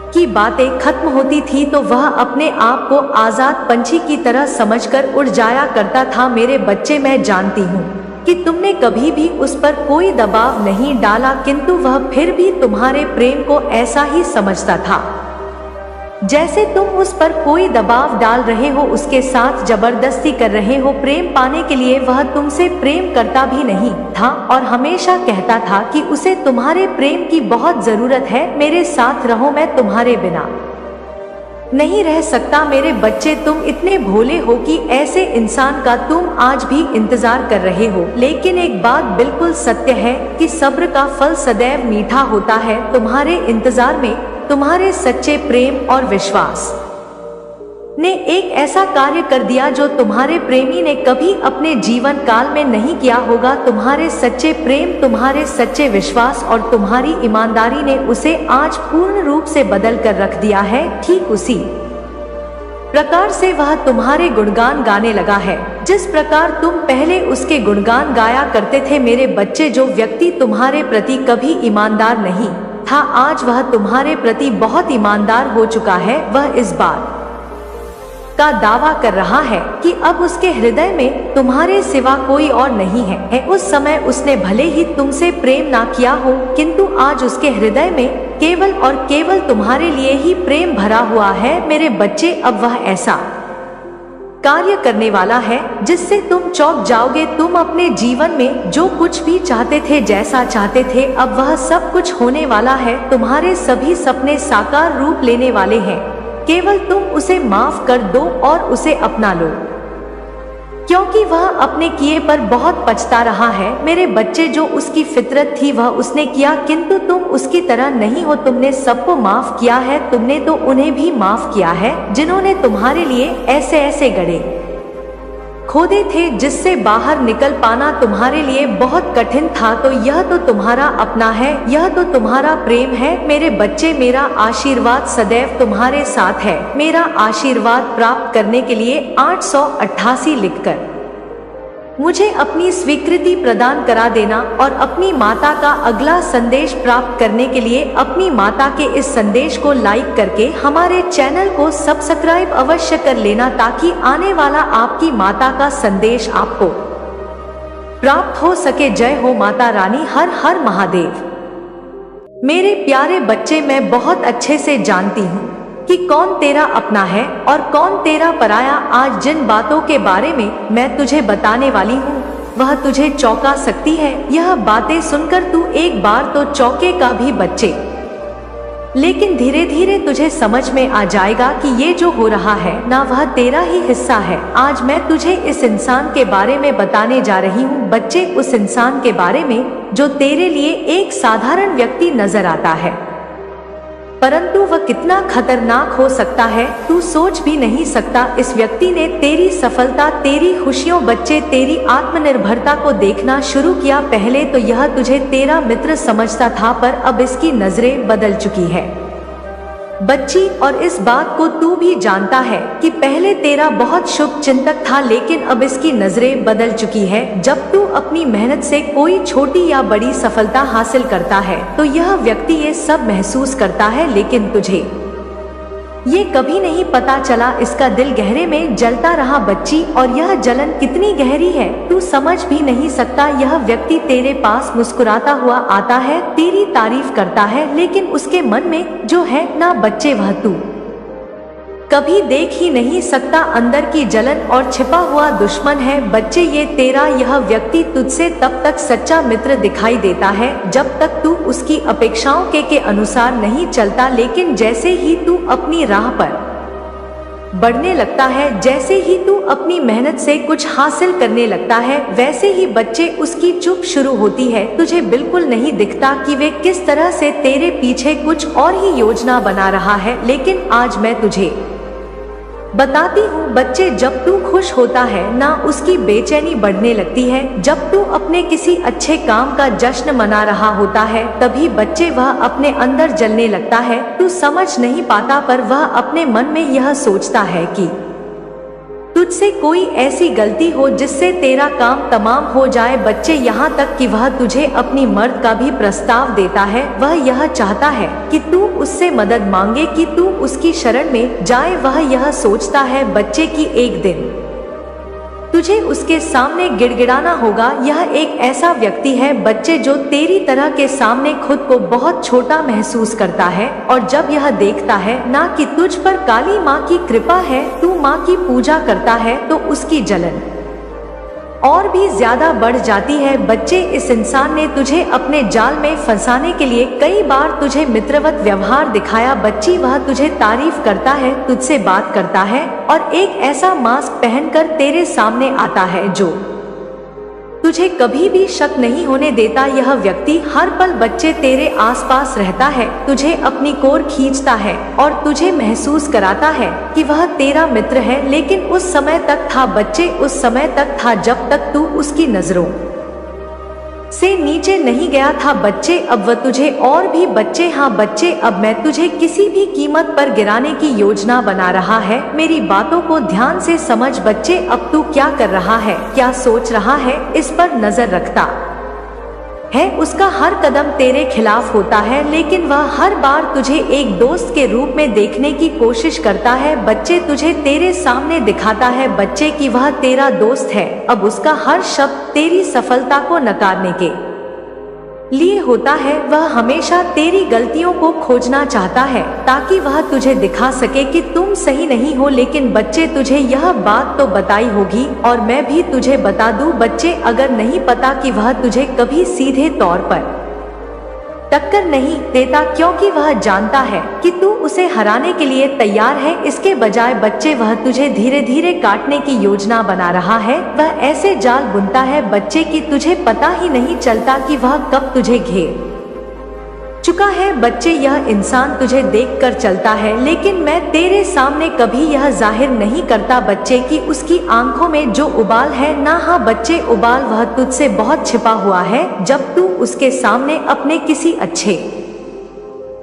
Speaker 1: की बातें खत्म होती थी तो वह अपने आप को आजाद पंछी की तरह समझकर उड़ जाया करता था। मेरे बच्चे, मैं जानती हूँ कि तुमने कभी भी उस पर कोई दबाव नहीं डाला, किंतु वह फिर भी तुम्हारे प्रेम को ऐसा ही समझता था जैसे तुम उस पर कोई दबाव डाल रहे हो, उसके साथ जबरदस्ती कर रहे हो। प्रेम पाने के लिए वह तुमसे प्रेम करता भी नहीं था और हमेशा कहता था कि उसे तुम्हारे प्रेम की बहुत जरूरत है। मेरे साथ रहो, मैं तुम्हारे बिना नहीं रह सकता। मेरे बच्चे, तुम इतने भोले हो कि ऐसे इंसान का तुम आज भी इंतजार कर रहे हो। लेकिन एक बात बिल्कुल सत्य है कि सब्र का फल सदैव मीठा होता है। तुम्हारे इंतजार में तुम्हारे सच्चे प्रेम और विश्वास ने एक ऐसा कार्य कर दिया जो तुम्हारे प्रेमी ने कभी अपने जीवन काल में नहीं किया होगा। तुम्हारे सच्चे प्रेम, तुम्हारे सच्चे विश्वास और तुम्हारी ईमानदारी ने उसे आज पूर्ण रूप से बदल कर रख दिया है। ठीक उसी प्रकार से वह तुम्हारे गुणगान गाने लगा है जिस प्रकार तुम पहले उसके गुणगान गाया करते थे। मेरे बच्चे, जो व्यक्ति तुम्हारे प्रति कभी ईमानदार नहीं था, आज वह तुम्हारे प्रति बहुत ईमानदार हो चुका है। वह इस बात का दावा कर रहा है कि अब उसके हृदय में तुम्हारे सिवा कोई और नहीं है। उस समय उसने भले ही तुमसे प्रेम ना किया हो, किंतु आज उसके हृदय में केवल और केवल तुम्हारे लिए ही प्रेम भरा हुआ है। मेरे बच्चे, अब वह ऐसा कार्य करने वाला है जिससे तुम चौंक जाओगे। तुम अपने जीवन में जो कुछ भी चाहते थे, जैसा चाहते थे, अब वह सब कुछ होने वाला है। तुम्हारे सभी सपने साकार रूप लेने वाले हैं। केवल तुम उसे माफ कर दो और उसे अपना लो, क्योंकि वह अपने किए पर बहुत पछता रहा है। मेरे बच्चे, जो उसकी फितरत थी वह उसने किया, किंतु तुम उसकी तरह नहीं हो। तुमने सबको माफ किया है। तुमने तो उन्हें भी माफ किया है जिन्होंने तुम्हारे लिए ऐसे ऐसे गड्ढे खोदे थे जिससे बाहर निकल पाना तुम्हारे लिए बहुत कठिन था। तो यह तो तुम्हारा अपना है, यह तो तुम्हारा प्रेम है। मेरे बच्चे, मेरा आशीर्वाद सदैव तुम्हारे साथ है। मेरा आशीर्वाद प्राप्त करने के लिए 888 लिखकर मुझे अपनी स्वीकृति प्रदान करा देना और अपनी माता का अगला संदेश प्राप्त करने के लिए अपनी माता के इस संदेश को लाइक करके हमारे चैनल को सब्सक्राइब अवश्य कर लेना, ताकि आने वाला आपकी माता का संदेश आपको प्राप्त हो सके। जय हो माता रानी, हर हर महादेव। मेरे प्यारे बच्चे, मैं बहुत अच्छे से जानती हूँ कि कौन तेरा अपना है और कौन तेरा पराया। आज जिन बातों के बारे में मैं तुझे बताने वाली हूँ वह तुझे चौंका सकती है। यह बातें सुनकर तू एक बार तो चौंकेगा भी बच्चे, लेकिन धीरे धीरे तुझे समझ में आ जाएगा कि ये जो हो रहा है ना, वह तेरा ही हिस्सा है। आज मैं तुझे इस इंसान के बारे में बताने जा रही हूँ बच्चे, उस इंसान के बारे में जो तेरे लिए एक साधारण व्यक्ति नजर आता है, परंतु वह कितना खतरनाक हो सकता है तू सोच भी नहीं सकता। इस व्यक्ति ने तेरी सफलता, तेरी खुशियों बच्चे, तेरी आत्मनिर्भरता को देखना शुरू किया। पहले तो यह तुझे तेरा मित्र समझता था, पर अब इसकी नजरें बदल चुकी है बच्ची, और इस बात को तू भी जानता है कि पहले तेरा बहुत शुभ चिंतक था, लेकिन अब इसकी नजरें बदल चुकी है। जब तू अपनी मेहनत से कोई छोटी या बड़ी सफलता हासिल करता है तो यह व्यक्ति ये सब महसूस करता है, लेकिन तुझे ये कभी नहीं पता चला। इसका दिल गहरे में जलता रहा बच्ची, और यह जलन कितनी गहरी है तू समझ भी नहीं सकता। यह व्यक्ति तेरे पास मुस्कुराता हुआ आता है, तेरी तारीफ करता है, लेकिन उसके मन में जो है ना बच्चे, वह तू कभी देख ही नहीं सकता। अंदर की जलन और छिपा हुआ दुश्मन है बच्चे ये तेरा। यह व्यक्ति तुझसे तब तक सच्चा मित्र दिखाई देता है जब तक तू उसकी अपेक्षाओं के अनुसार नहीं चलता, लेकिन जैसे ही तू अपनी राह पर बढ़ने लगता है, जैसे ही तू अपनी मेहनत से कुछ हासिल करने लगता है, वैसे ही बच्चे उसकी चुप शुरू होती है। तुझे बिल्कुल नहीं दिखता कि वे किस तरह से तेरे पीछे कुछ और ही योजना बना रहा है, लेकिन आज मैं तुझे बताती हूँ बच्चे, जब तू खुश होता है ना, उसकी बेचैनी बढ़ने लगती है। जब तू अपने किसी अच्छे काम का जश्न मना रहा होता है, तभी बच्चे वह अपने अंदर जलने लगता है। तू समझ नहीं पाता, पर वह अपने मन में यह सोचता है कि तुझसे कोई ऐसी गलती हो जिससे तेरा काम तमाम हो जाए बच्चे, यहाँ तक कि वह तुझे अपनी मर्द का भी प्रस्ताव देता है। वह यह चाहता है कि तू उससे मदद मांगे, कि तू उसकी शरण में जाए। वह यह सोचता है बच्चे कि एक दिन तुझे उसके सामने गिड़गिड़ाना होगा। यह एक ऐसा व्यक्ति है बच्चे जो तेरी तरह के सामने खुद को बहुत छोटा महसूस करता है, और जब यह देखता है ना कि तुझ पर काली माँ की कृपा है, तू माँ की पूजा करता है, तो उसकी जलन और भी ज्यादा बढ़ जाती है बच्चे। इस इंसान ने तुझे अपने जाल में फंसाने के लिए कई बार तुझे मित्रवत व्यवहार दिखाया बच्ची। वह तुझे तारीफ करता है, तुझसे बात करता है, और एक ऐसा मास्क पहनकर तेरे सामने आता है जो तुझे कभी भी शक नहीं होने देता। यह व्यक्ति हर पल बच्चे तेरे आसपास रहता है, तुझे अपनी कोर खींचता है और तुझे महसूस कराता है कि वह तेरा मित्र है, लेकिन उस समय तक था बच्चे, उस समय तक था जब तक तू उसकी नजरों से नीचे नहीं गया था बच्चे। अब वह तुझे और भी बच्चे, हाँ बच्चे, अब मैं तुझे किसी भी कीमत पर गिराने की योजना बना रहा है। मेरी बातों को ध्यान से समझ बच्चे, अब तू क्या कर रहा है, क्या सोच रहा है, इस पर नजर रखता है। उसका हर कदम तेरे खिलाफ होता है, लेकिन वह हर बार तुझे एक दोस्त के रूप में देखने की कोशिश करता है बच्चे, तुझे तेरे सामने दिखाता है बच्चे कि वह तेरा दोस्त है। अब उसका हर शब्द तेरी सफलता को नकारने के लिए होता है। वह हमेशा तेरी गलतियों को खोजना चाहता है ताकि वह तुझे दिखा सके कि तुम सही नहीं हो। लेकिन बच्चे, तुझे यह बात तो बताई होगी, और मैं भी तुझे बता दूं बच्चे, अगर नहीं पता कि वह तुझे कभी सीधे तौर पर टक्कर नहीं देता, क्योंकि वह जानता है कि तू उसे हराने के लिए तैयार है। इसके बजाय बच्चे, वह तुझे धीरे धीरे काटने की योजना बना रहा है। वह ऐसे जाल बुनता है बच्चे कि तुझे पता ही नहीं चलता कि वह कब तुझे घेर चुका है बच्चे। यह इंसान तुझे देखकर चलता है, लेकिन मैं तेरे सामने कभी यह जाहिर नहीं करता बच्चे कि उसकी आंखों में जो उबाल है ना, हाँ बच्चे, उबाल वह तुझसे बहुत छिपा हुआ है। जब तू उसके सामने अपने किसी अच्छे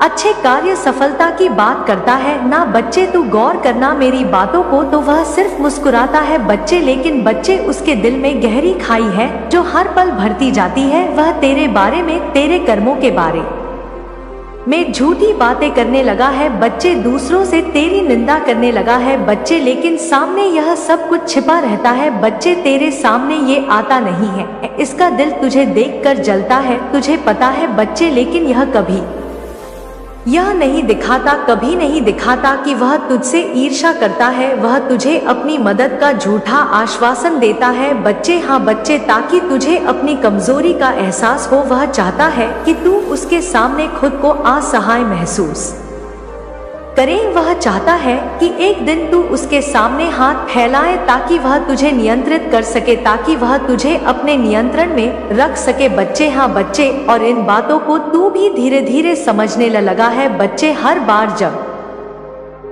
Speaker 1: अच्छे कार्य सफलता की बात करता है ना बच्चे, तू गौर करना मेरी बातों को, तो वह सिर्फ मुस्कुराता है बच्चे, लेकिन बच्चे उसके दिल में गहरी खाई है जो हर पल भरती जाती है। वह तेरे बारे में, तेरे कर्मों के बारे में झूठी बातें करने लगा है बच्चे, दूसरों से तेरी निंदा करने लगा है बच्चे, लेकिन सामने यह सब कुछ छिपा रहता है बच्चे, तेरे सामने ये आता नहीं है। इसका दिल तुझे देखकर जलता है, तुझे पता है बच्चे, लेकिन यह कभी यह नहीं दिखाता, कभी नहीं दिखाता कि वह तुझसे ईर्ष्या करता है। वह तुझे अपनी मदद का झूठा आश्वासन देता है बच्चे, हाँ बच्चे, ताकि तुझे अपनी कमजोरी का एहसास हो। वह चाहता है कि तू उसके सामने खुद को असहाय महसूस करे। वह चाहता है कि एक दिन तू उसके सामने हाथ फैलाए ताकि वह तुझे नियंत्रित कर सके, ताकि वह तुझे अपने नियंत्रण में रख सके बच्चे, हाँ बच्चे। और इन बातों को तू भी धीरे धीरे समझने लगा है बच्चे। हर बार जब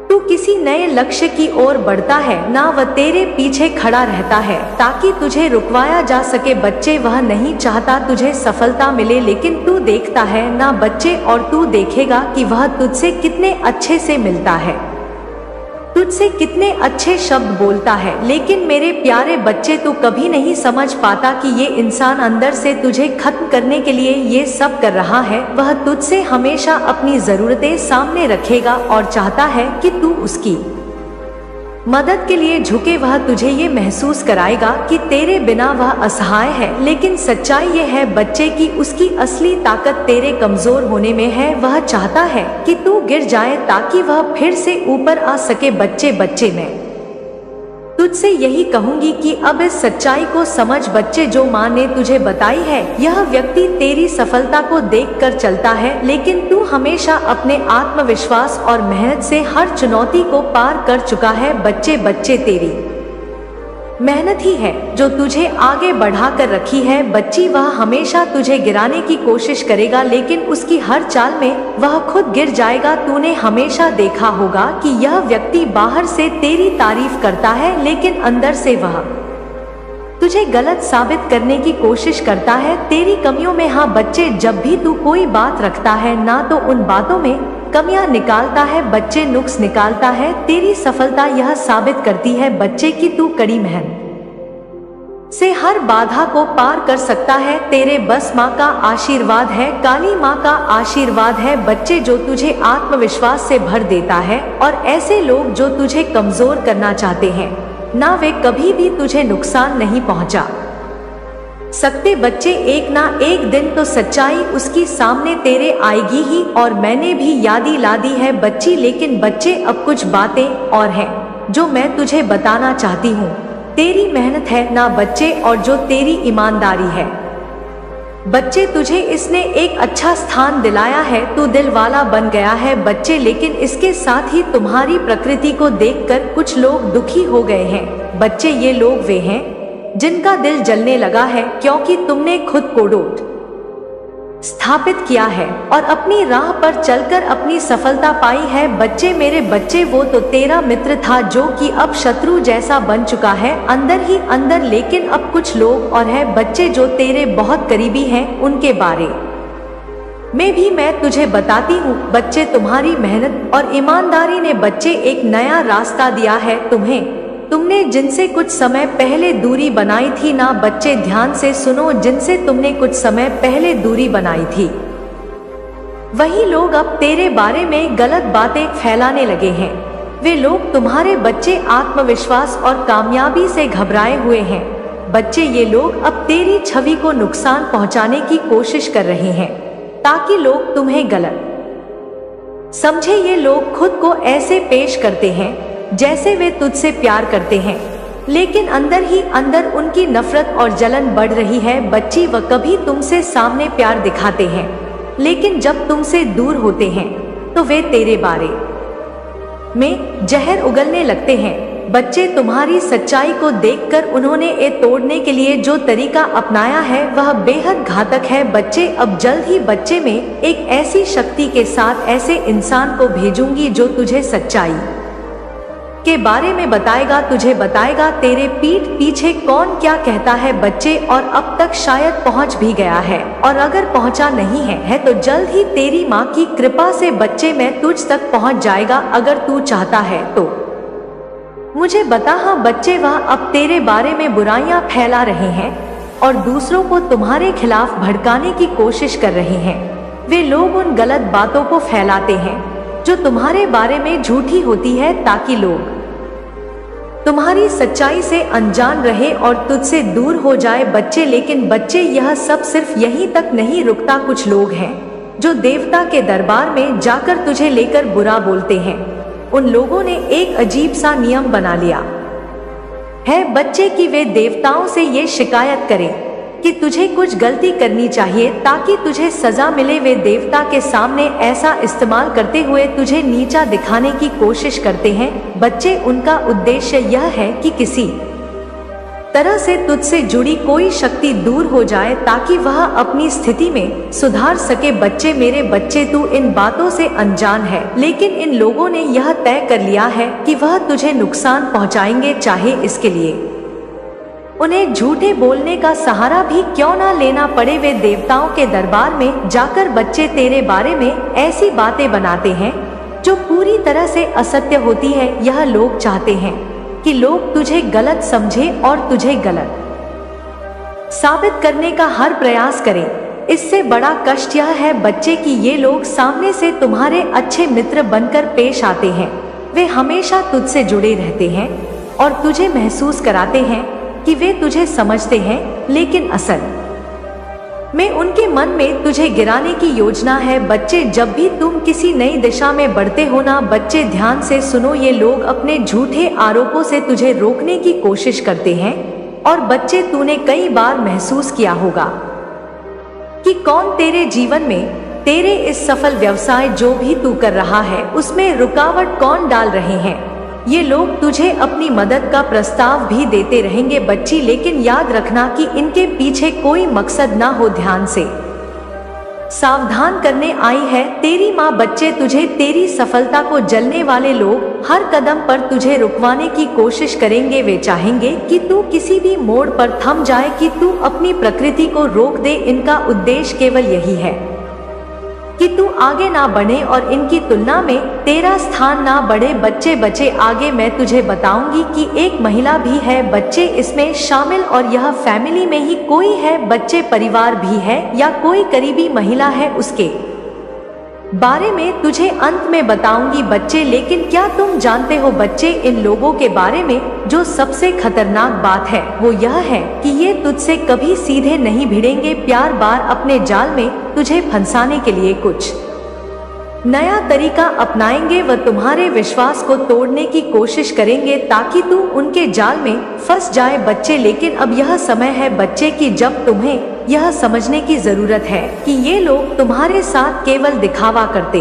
Speaker 1: तू किसी नए लक्ष्य की ओर बढ़ता है ना, वह तेरे पीछे खड़ा रहता है ताकि तुझे रुकवाया जा सके बच्चे। वह नहीं चाहता तुझे सफलता मिले, लेकिन तू देखता है ना बच्चे, और तू देखेगा कि वह तुझसे कितने अच्छे से मिलता है, तुझसे कितने अच्छे शब्द बोलता है। लेकिन मेरे प्यारे बच्चे, तू कभी नहीं समझ पाता कि ये इंसान अंदर से तुझे खत्म करने के लिए ये सब कर रहा है। वह तुझसे हमेशा अपनी जरूरतें सामने रखेगा और चाहता है कि तू उसकी मदद के लिए झुके। वह तुझे ये महसूस कराएगा कि तेरे बिना वह असहाय है, लेकिन सच्चाई ये है बच्चे कि उसकी असली ताकत तेरे कमजोर होने में है। वह चाहता है कि तू गिर जाए ताकि वह फिर से ऊपर आ सके बच्चे। बच्चे, मैं तुझसे यही कहूंगी कि अब इस सच्चाई को समझ बच्चे, जो माँ ने तुझे बताई है। यह व्यक्ति तेरी सफलता को देखकर चलता है, लेकिन तू हमेशा अपने आत्मविश्वास और मेहनत से हर चुनौती को पार कर चुका है बच्चे। बच्चे, तेरी मेहनत ही है जो तुझे आगे बढ़ा कर रखी है बच्ची। वह हमेशा तुझे गिराने की कोशिश करेगा, लेकिन उसकी हर चाल में वह खुद गिर जाएगा। तूने हमेशा देखा होगा कि यह व्यक्ति बाहर से तेरी तारीफ करता है, लेकिन अंदर से वह तुझे गलत साबित करने की कोशिश करता है तेरी कमियों में। हाँ बच्चे, जब भी तू कोई बात रखता है ना, तो उन बातों में कमियां निकालता है बच्चे, नुक्स निकालता है। तेरी सफलता यह साबित करती है बच्चे कि तू कड़ी मेहनत से हर बाधा को पार कर सकता है। तेरे बस माँ का आशीर्वाद है, काली माँ का आशीर्वाद है बच्चे, जो तुझे आत्मविश्वास से भर देता है। और ऐसे लोग जो तुझे कमजोर करना चाहते हैं ना, वे कभी भी तुझे नुकसान नहीं पहुंचा सकते बच्चे। एक ना एक दिन तो सच्चाई उसकी सामने तेरे आएगी ही, और मैंने भी याद ला दी है बच्ची। लेकिन बच्चे, अब कुछ बातें और हैं जो मैं तुझे बताना चाहती हूँ। तेरी मेहनत है ना बच्चे, और जो तेरी ईमानदारी है बच्चे, तुझे इसने एक अच्छा स्थान दिलाया है। तू दिल वाला बन गया है बच्चे, लेकिन इसके साथ ही तुम्हारी प्रकृति को देखकर कुछ लोग दुखी हो गए हैं बच्चे। ये लोग वे हैं जिनका दिल जलने लगा है, क्योंकि तुमने खुद को डोट स्थापित किया है और अपनी राह पर चलकर अपनी सफलता पाई है बच्चे। मेरे बच्चे, वो तो तेरा मित्र था जो कि अब शत्रु जैसा बन चुका है अंदर ही अंदर। लेकिन अब कुछ लोग और हैं बच्चे जो तेरे बहुत करीबी हैं, उनके बारे में भी मैं तुझे बताती हूँ बच्चे। तुम्हारी मेहनत और ईमानदारी ने बच्चे एक नया रास्ता दिया है तुम्हें। तुमने जिनसे कुछ समय पहले दूरी बनाई थी ना बच्चे, ध्यान से सुनो, जिनसे तुमने कुछ समय पहले दूरी बनाई थी, वही लोग अब तेरे बारे में गलत बातें फैलाने लगे हैं। वे लोग तुम्हारे बच्चे आत्मविश्वास और कामयाबी से घबराए हुए हैं बच्चे। ये लोग अब तेरी छवि को नुकसान पहुंचाने की कोशिश कर रहे हैं ताकि लोग तुम्हें गलत समझे। ये लोग खुद को ऐसे पेश करते हैं जैसे वे तुझसे प्यार करते हैं, लेकिन अंदर ही अंदर उनकी नफरत और जलन बढ़ रही है बच्ची। वह कभी तुमसे सामने प्यार दिखाते हैं, लेकिन जब तुमसे दूर होते हैं तो वे तेरे बारे में जहर उगलने लगते हैं बच्चे। तुम्हारी सच्चाई को देखकर उन्होंने ये तोड़ने के लिए जो तरीका अपनाया है वह बेहद घातक है बच्चे। अब जल्द ही बच्चे में एक ऐसी शक्ति के साथ ऐसे इंसान को भेजूंगी जो तुझे सच्चाई के बारे में बताएगा, तुझे बताएगा तेरे पीठ पीछे कौन क्या कहता है बच्चे, और अब तक शायद पहुंच भी गया है, और अगर पहुंचा नहीं है तो जल्द ही तेरी माँ की कृपा से बच्चे मैं तुझ तक पहुंच जाएगा अगर तू चाहता है तो। मुझे बता। हाँ बच्चे, वह अब तेरे बारे में बुराइयां फैला रहे हैं और दूसरों को तुम्हारे खिलाफ भड़काने की कोशिश कर रहे हैं। वे लोग उन गलत बातों को फैलाते हैं जो तुम्हारे बारे में झूठी होती है, ताकि लोग तुम्हारी सच्चाई से अनजान रहे और तुझसे दूर हो जाए बच्चे। लेकिन बच्चे, यह सब सिर्फ यहीं तक नहीं रुकता। कुछ लोग हैं जो देवता के दरबार में जाकर तुझे लेकर बुरा बोलते हैं। उन लोगों ने एक अजीब सा नियम बना लिया है बच्चे कि वे देवताओं से ये शिकायत करें कि तुझे कुछ गलती करनी चाहिए ताकि तुझे सजा मिले। वे देवता के सामने ऐसा इस्तेमाल करते हुए तुझे नीचा दिखाने की कोशिश करते हैं बच्चे। उनका उद्देश्य यह है कि किसी तरह से तुझसे जुड़ी कोई शक्ति दूर हो जाए ताकि वह अपनी स्थिति में सुधार सके बच्चे। मेरे बच्चे, तू इन बातों से अनजान है, लेकिन इन लोगों ने यह तय कर लिया है कि वह तुझे नुकसान पहुंचाएंगे, चाहे इसके लिए उन्हें झूठे बोलने का सहारा भी क्यों ना लेना पड़े। वे देवताओं के दरबार में जाकर बच्चे तेरे बारे में ऐसी बातें बनाते हैं जो पूरी तरह से असत्य होती है। यह लोग चाहते हैं कि लोग तुझे गलत समझे और तुझे गलत साबित करने का हर प्रयास करें। इससे बड़ा कष्ट यह है बच्चे कि ये लोग सामने से तुम्हारे अच्छे मित्र बनकर पेश आते हैं। वे हमेशा तुझसे जुड़े रहते हैं और तुझे महसूस कराते हैं कि वे तुझे समझते हैं, लेकिन असल में उनके मन में तुझे गिराने की योजना है बच्चे। जब भी तुम किसी नई दिशा में बढ़ते हो ना बच्चे, ध्यान से सुनो, ये लोग अपने झूठे आरोपों से तुझे रोकने की कोशिश करते हैं। और बच्चे, तूने कई बार महसूस किया होगा कि कौन तेरे जीवन में, तेरे इस सफल व्यवसाय जो भी तू कर रहा है उसमें रुकावट कौन डाल रहे हैं। ये लोग तुझे अपनी मदद का प्रस्ताव भी देते रहेंगे बच्ची, लेकिन याद रखना कि इनके पीछे कोई मकसद ना हो। ध्यान से सावधान करने आई है तेरी माँ बच्चे। तुझे तेरी सफलता को जलने वाले लोग हर कदम पर तुझे रुकवाने की कोशिश करेंगे। वे चाहेंगे कि तू किसी भी मोड़ पर थम जाए, कि तू अपनी प्रकृति को रोक दे। इनका उद्देश्य केवल यही है कि तू आगे ना बढ़े और इनकी तुलना में तेरा स्थान ना बढ़े बच्चे। बच्चे, आगे मैं तुझे बताऊंगी कि एक महिला भी है बच्चे इसमें शामिल, और यह फैमिली में ही कोई है बच्चे, परिवार भी है या कोई करीबी महिला है, उसके बारे में तुझे अंत में बताऊंगी बच्चे। लेकिन क्या तुम जानते हो बच्चे, इन लोगों के बारे में जो सबसे खतरनाक बात है वो यह है कि ये तुझसे कभी सीधे नहीं भिड़ेंगे। प्यार बार अपने जाल में तुझे फंसाने के लिए कुछ नया तरीका अपनाएंगे। वह तुम्हारे विश्वास को तोड़ने की कोशिश करेंगे ताकि तू उनके जाल में फंस जाए बच्चे। लेकिन अब यह समय है बच्चे कि जब तुम्हें यह समझने की जरूरत है कि ये लोग तुम्हारे साथ केवल दिखावा करते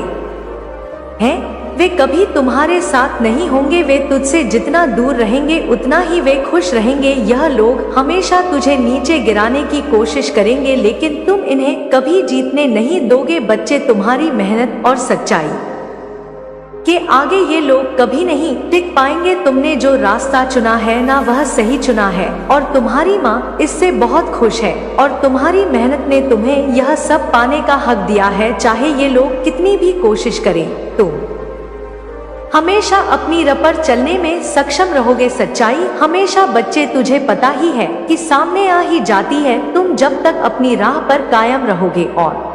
Speaker 1: हैं। वे कभी तुम्हारे साथ नहीं होंगे। वे तुझसे जितना दूर रहेंगे उतना ही वे खुश रहेंगे। यह लोग हमेशा तुझे नीचे गिराने की कोशिश करेंगे, लेकिन तुम इन्हें कभी जीतने नहीं दोगे बच्चे। तुम्हारी मेहनत और सच्चाई के आगे ये लोग कभी नहीं टिक पाएंगे। तुमने जो रास्ता चुना है ना वह सही चुना है, और तुम्हारी माँ इससे बहुत खुश है, और तुम्हारी मेहनत ने तुम्हें यह सब पाने का हक दिया है। चाहे ये लोग कितनी भी कोशिश करें, तुम हमेशा अपनी राह पर चलने में सक्षम रहोगे। सच्चाई हमेशा बच्चे तुझे पता ही है कि सामने आ ही जाती है। तुम जब तक अपनी राह पर कायम रहोगे और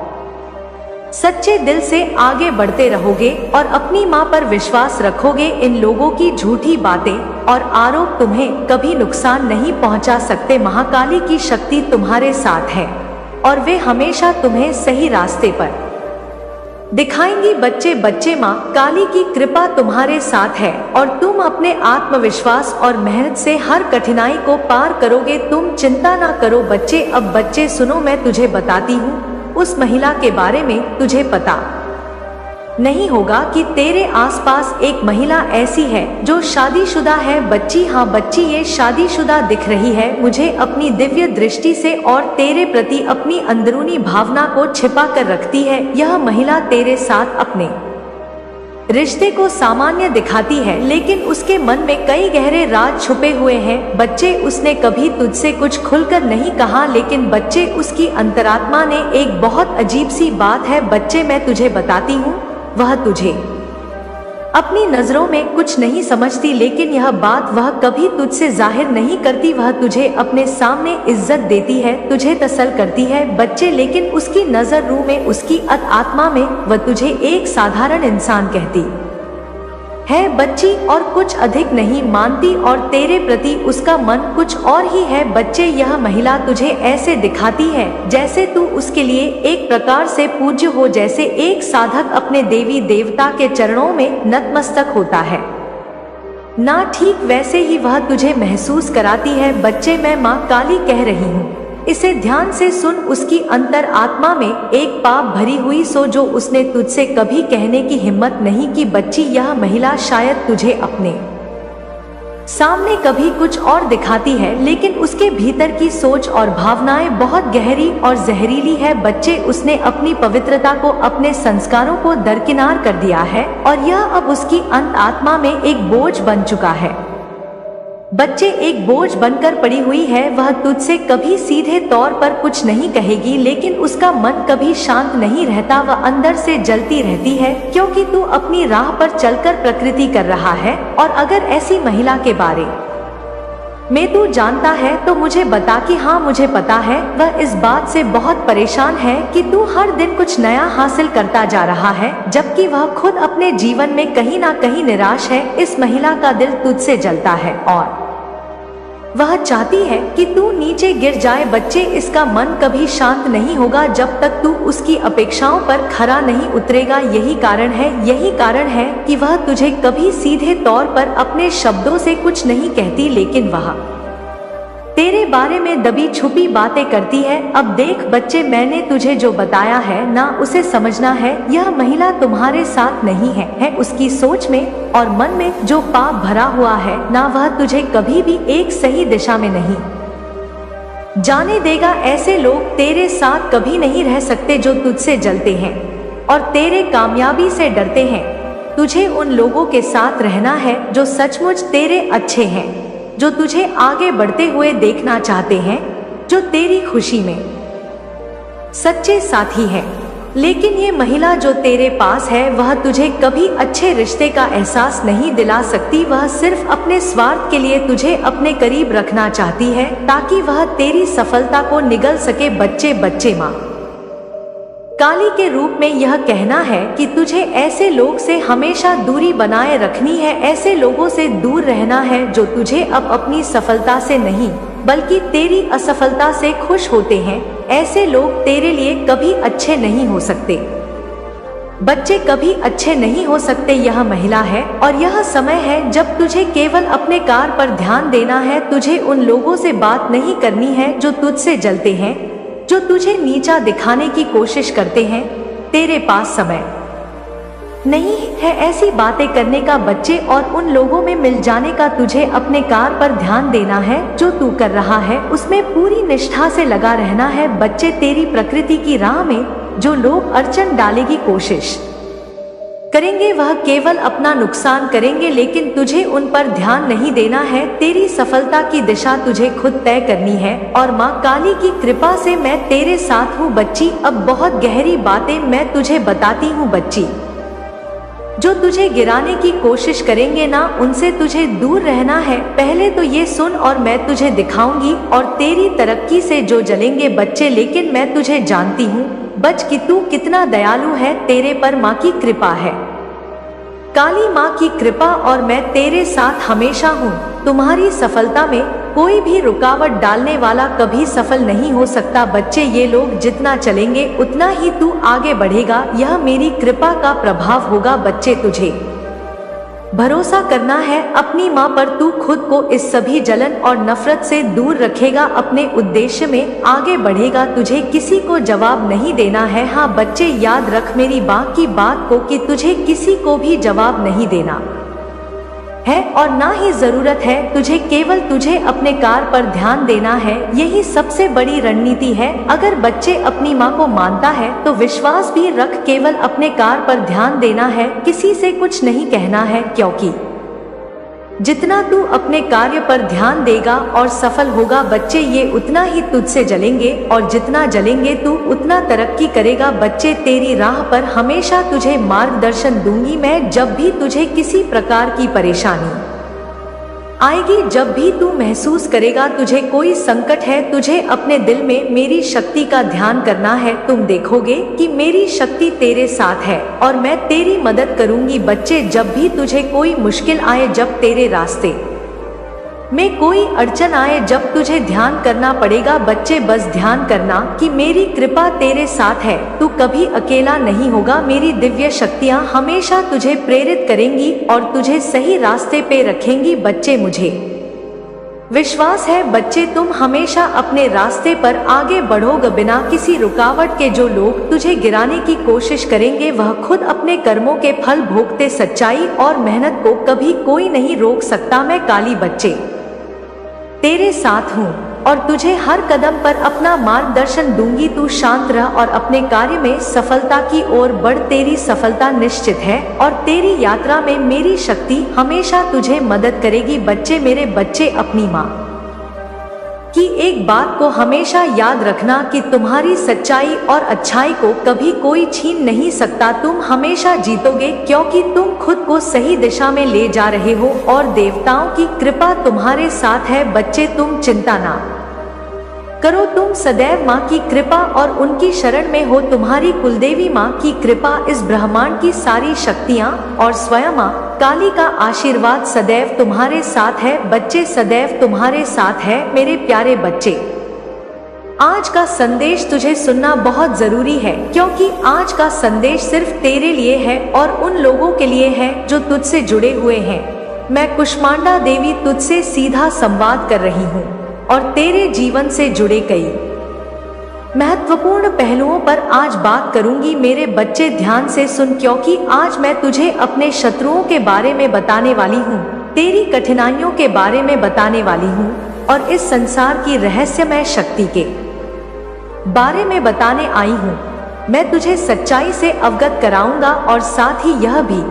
Speaker 1: सच्चे दिल से आगे बढ़ते रहोगे और अपनी माँ पर विश्वास रखोगे, इन लोगों की झूठी बातें और आरोप तुम्हें कभी नुकसान नहीं पहुँचा सकते। महाकाली की शक्ति तुम्हारे साथ है और वे हमेशा तुम्हें सही रास्ते पर दिखाएंगी बच्चे। बच्चे, माँ काली की कृपा तुम्हारे साथ है और तुम अपने आत्मविश्वास और मेहनत से हर कठिनाई को पार करोगे। तुम चिंता ना करो बच्चे। अब बच्चे सुनो, मैं तुझे बताती हूँ उस महिला के बारे में। तुझे पता नहीं होगा कि तेरे आसपास एक महिला ऐसी है जो शादीशुदा है बच्ची। हाँ बच्ची, ये शादीशुदा दिख रही है मुझे अपनी दिव्य दृष्टि से और तेरे प्रति अपनी अंदरूनी भावना को छिपा कर रखती है। यह महिला तेरे साथ अपने रिश्ते को सामान्य दिखाती है, लेकिन उसके मन में कई गहरे राज छुपे हुए हैं। बच्चे, उसने कभी तुझसे कुछ खुलकर नहीं कहा, लेकिन बच्चे, उसकी अंतरात्मा ने एक बहुत अजीब सी बात है बच्चे, मैं तुझे बताती हूँ। वह तुझे अपनी नजरों में कुछ नहीं समझती, लेकिन यह बात वह कभी तुझसे जाहिर नहीं करती। वह तुझे अपने सामने इज्जत देती है, तुझे तसल करती है बच्चे, लेकिन उसकी नजर रूह में, उसकी आत्मा में वह तुझे एक साधारण इंसान कहती है बच्ची, और कुछ अधिक नहीं मानती, और तेरे प्रति उसका मन कुछ और ही है बच्चे। यह महिला तुझे ऐसे दिखाती है जैसे तू उसके लिए एक प्रकार से पूज्य हो, जैसे एक साधक अपने देवी देवता के चरणों में नतमस्तक होता है ना, ठीक वैसे ही वह तुझे महसूस कराती है बच्चे। मैं माँ काली कह रही हूँ, इसे ध्यान से सुन। उसकी अंतर आत्मा में एक पाप भरी हुई सो जो उसने तुझसे कभी कहने की हिम्मत नहीं की बच्ची। यह महिला शायद तुझे अपने सामने कभी कुछ और दिखाती है, लेकिन उसके भीतर की सोच और भावनाएं बहुत गहरी और जहरीली है बच्चे। उसने अपनी पवित्रता को, अपने संस्कारों को दरकिनार कर दिया है, और यह अब उसकी अंत आत्मा में एक बोझ बन चुका है बच्चे, एक बोझ बनकर पड़ी हुई है। वह तुझसे कभी सीधे तौर पर कुछ नहीं कहेगी, लेकिन उसका मन कभी शांत नहीं रहता, वह अंदर से जलती रहती है, क्योंकि तू अपनी राह पर चलकर प्रकृति कर रहा है। और अगर ऐसी महिला के बारे में तू जानता है तो मुझे बता कि हाँ, मुझे पता है। वह इस बात से बहुत परेशान है कि तू हर दिन कुछ नया हासिल करता जा रहा है, जबकि वह खुद अपने जीवन में कहीं ना कहीं निराश है। इस महिला का दिल तुझसे जलता है और वह चाहती है कि तू नीचे गिर जाए बच्चे। इसका मन कभी शांत नहीं होगा जब तक तू उसकी अपेक्षाओं पर खरा नहीं उतरेगा। यही कारण है कि वह तुझे कभी सीधे तौर पर अपने शब्दों से कुछ नहीं कहती, लेकिन वह तेरे बारे में दबी छुपी बातें करती है। अब देख बच्चे, मैंने तुझे जो बताया है ना, उसे समझना है। यह महिला तुम्हारे साथ नहीं है उसकी सोच में और मन में जो पाप भरा हुआ है ना, वह तुझे कभी भी एक सही दिशा में नहीं जाने देगा। ऐसे लोग तेरे साथ कभी नहीं रह सकते जो तुझसे जलते हैं और तेरे कामयाबी से डरते हैं। तुझे उन लोगों के साथ रहना है जो सचमुच तेरे अच्छे हैं, जो तुझे आगे बढ़ते हुए देखना चाहते हैं, जो तेरी खुशी में सच्चे साथी हैं। लेकिन ये महिला जो तेरे पास है, वह तुझे कभी अच्छे रिश्ते का एहसास नहीं दिला सकती। वह सिर्फ अपने स्वार्थ के लिए तुझे अपने करीब रखना चाहती है, ताकि वह तेरी सफलता को निगल सके बच्चे। माँ काली के रूप में यह कहना है कि तुझे ऐसे लोग से हमेशा दूरी बनाए रखनी है। ऐसे लोगों से दूर रहना है जो तुझे अब अपनी सफलता से नहीं बल्कि तेरी असफलता से खुश होते हैं। ऐसे लोग तेरे लिए कभी अच्छे नहीं हो सकते बच्चे, कभी अच्छे नहीं हो सकते। यह महिला है और यह समय है जब तुझे केवल अपने कार्य पर ध्यान देना है। तुझे उन लोगों से बात नहीं करनी है जो तुझसे जलते हैं, जो तुझे नीचा दिखाने की कोशिश करते हैं। तेरे पास समय नहीं है ऐसी बातें करने का बच्चे, और उन लोगों में मिल जाने का। तुझे अपने कार्य पर ध्यान देना है, जो तू कर रहा है उसमें पूरी निष्ठा से लगा रहना है बच्चे। तेरी प्रकृति की राह में जो लोग अड़चन डालेगी कोशिश करेंगे, वह केवल अपना नुकसान करेंगे, लेकिन तुझे उन पर ध्यान नहीं देना है। तेरी सफलता की दिशा तुझे खुद तय करनी है, और माँ काली की कृपा से मैं तेरे साथ हूँ बच्ची। अब बहुत गहरी बातें मैं तुझे बताती हूँ बच्ची। जो तुझे गिराने की कोशिश करेंगे ना, उनसे तुझे दूर रहना है। पहले तो ये सुन और मैं तुझे दिखाऊंगी, और तेरी तरक्की से जो जलेंगे बच्चे, लेकिन मैं तुझे जानती हूँ बच कि तू कितना दयालु है। तेरे पर माँ की कृपा है, काली माँ की कृपा, और मैं तेरे साथ हमेशा हूँ। तुम्हारी सफलता में कोई भी रुकावट डालने वाला कभी सफल नहीं हो सकता बच्चे। ये लोग जितना चलेंगे उतना ही तू आगे बढ़ेगा। यह मेरी कृपा का प्रभाव होगा बच्चे। तुझे भरोसा करना है अपनी माँ पर। तू खुद को इस सभी जलन और नफरत से दूर रखेगा, अपने उद्देश्य में आगे बढ़ेगा। तुझे किसी को जवाब नहीं देना है। हाँ बच्चे, याद रख मेरी माँ की बात को कि तुझे किसी को भी जवाब नहीं देना है और ना ही जरूरत है तुझे, केवल तुझे अपने कार्य पर ध्यान देना है, यही सबसे बड़ी रणनीति है। अगर बच्चे अपनी माँ को मानता है तो विश्वास भी रख, केवल अपने कार्य पर ध्यान देना है, किसी से कुछ नहीं कहना है, क्योंकि जितना तू अपने कार्य पर ध्यान देगा और सफल होगा बच्चे, ये उतना ही तुझसे जलेंगे और जितना जलेंगे तू उतना तरक्की करेगा बच्चे। तेरी राह पर हमेशा तुझे मार्गदर्शन दूंगी मैं, जब भी तुझे किसी प्रकार की परेशानी आएगी, जब भी तू महसूस करेगा तुझे कोई संकट है, तुझे अपने दिल में मेरी शक्ति का ध्यान करना है। तुम देखोगे कि मेरी शक्ति तेरे साथ है और मैं तेरी मदद करूंगी बच्चे। जब भी तुझे कोई मुश्किल आए, जब तेरे रास्ते में कोई अड़चन आए, जब तुझे ध्यान करना पड़ेगा बच्चे, बस ध्यान करना कि मेरी कृपा तेरे साथ है, तू कभी अकेला नहीं होगा। मेरी दिव्य शक्तियाँ हमेशा तुझे प्रेरित करेंगी और तुझे सही रास्ते पे रखेंगी बच्चे। मुझे विश्वास है बच्चे, तुम हमेशा अपने रास्ते पर आगे बढ़ोगे बिना किसी रुकावट के। जो लोग तुझे गिराने की कोशिश करेंगे वह खुद अपने कर्मों के फल भोगते, सच्चाई और मेहनत को कभी कोई नहीं रोक सकता। मैं काली बच्चे तेरे साथ हूँ और तुझे हर कदम पर अपना मार्गदर्शन दूंगी। तू शांत रह और अपने कार्य में सफलता की ओर बढ़, तेरी सफलता निश्चित है और तेरी यात्रा में मेरी शक्ति हमेशा तुझे मदद करेगी बच्चे। मेरे बच्चे, अपनी माँ की एक बात को हमेशा याद रखना कि तुम्हारी सच्चाई और अच्छाई को कभी कोई छीन नहीं सकता। तुम हमेशा जीतोगे क्योंकि तुम खुद को सही दिशा में ले जा रहे हो और देवताओं की कृपा तुम्हारे साथ है बच्चे। तुम चिंता ना करो, तुम सदैव माँ की कृपा और उनकी शरण में हो। तुम्हारी कुलदेवी माँ की कृपा, इस ब्रह्मांड की सारी शक्तियाँ और स्वयं माँ काली का आशीर्वाद सदैव तुम्हारे साथ है बच्चे, सदैव तुम्हारे साथ है मेरे प्यारे बच्चे। आज का संदेश तुझे सुनना बहुत जरूरी है क्योंकि आज का संदेश सिर्फ तेरे लिए है और उन लोगों के लिए है जो तुझसे जुड़े हुए हैं। मैं कुष्मांडा देवी तुझसे सीधा संवाद कर रही हूँ और तेरे जीवन से जुड़े कई महत्वपूर्ण पहलुओं पर आज बात करूंगी। मेरे बच्चे ध्यान से सुन, क्योंकि आज मैं तुझे अपने शत्रुओं के बारे में बताने वाली हूँ, तेरी कठिनाइयों के बारे में बताने वाली हूँ और इस संसार की रहस्यमय शक्ति के बारे में बताने आई हूँ। मैं तुझे सच्चाई से अवगत कराऊंगा और साथ ही यह भी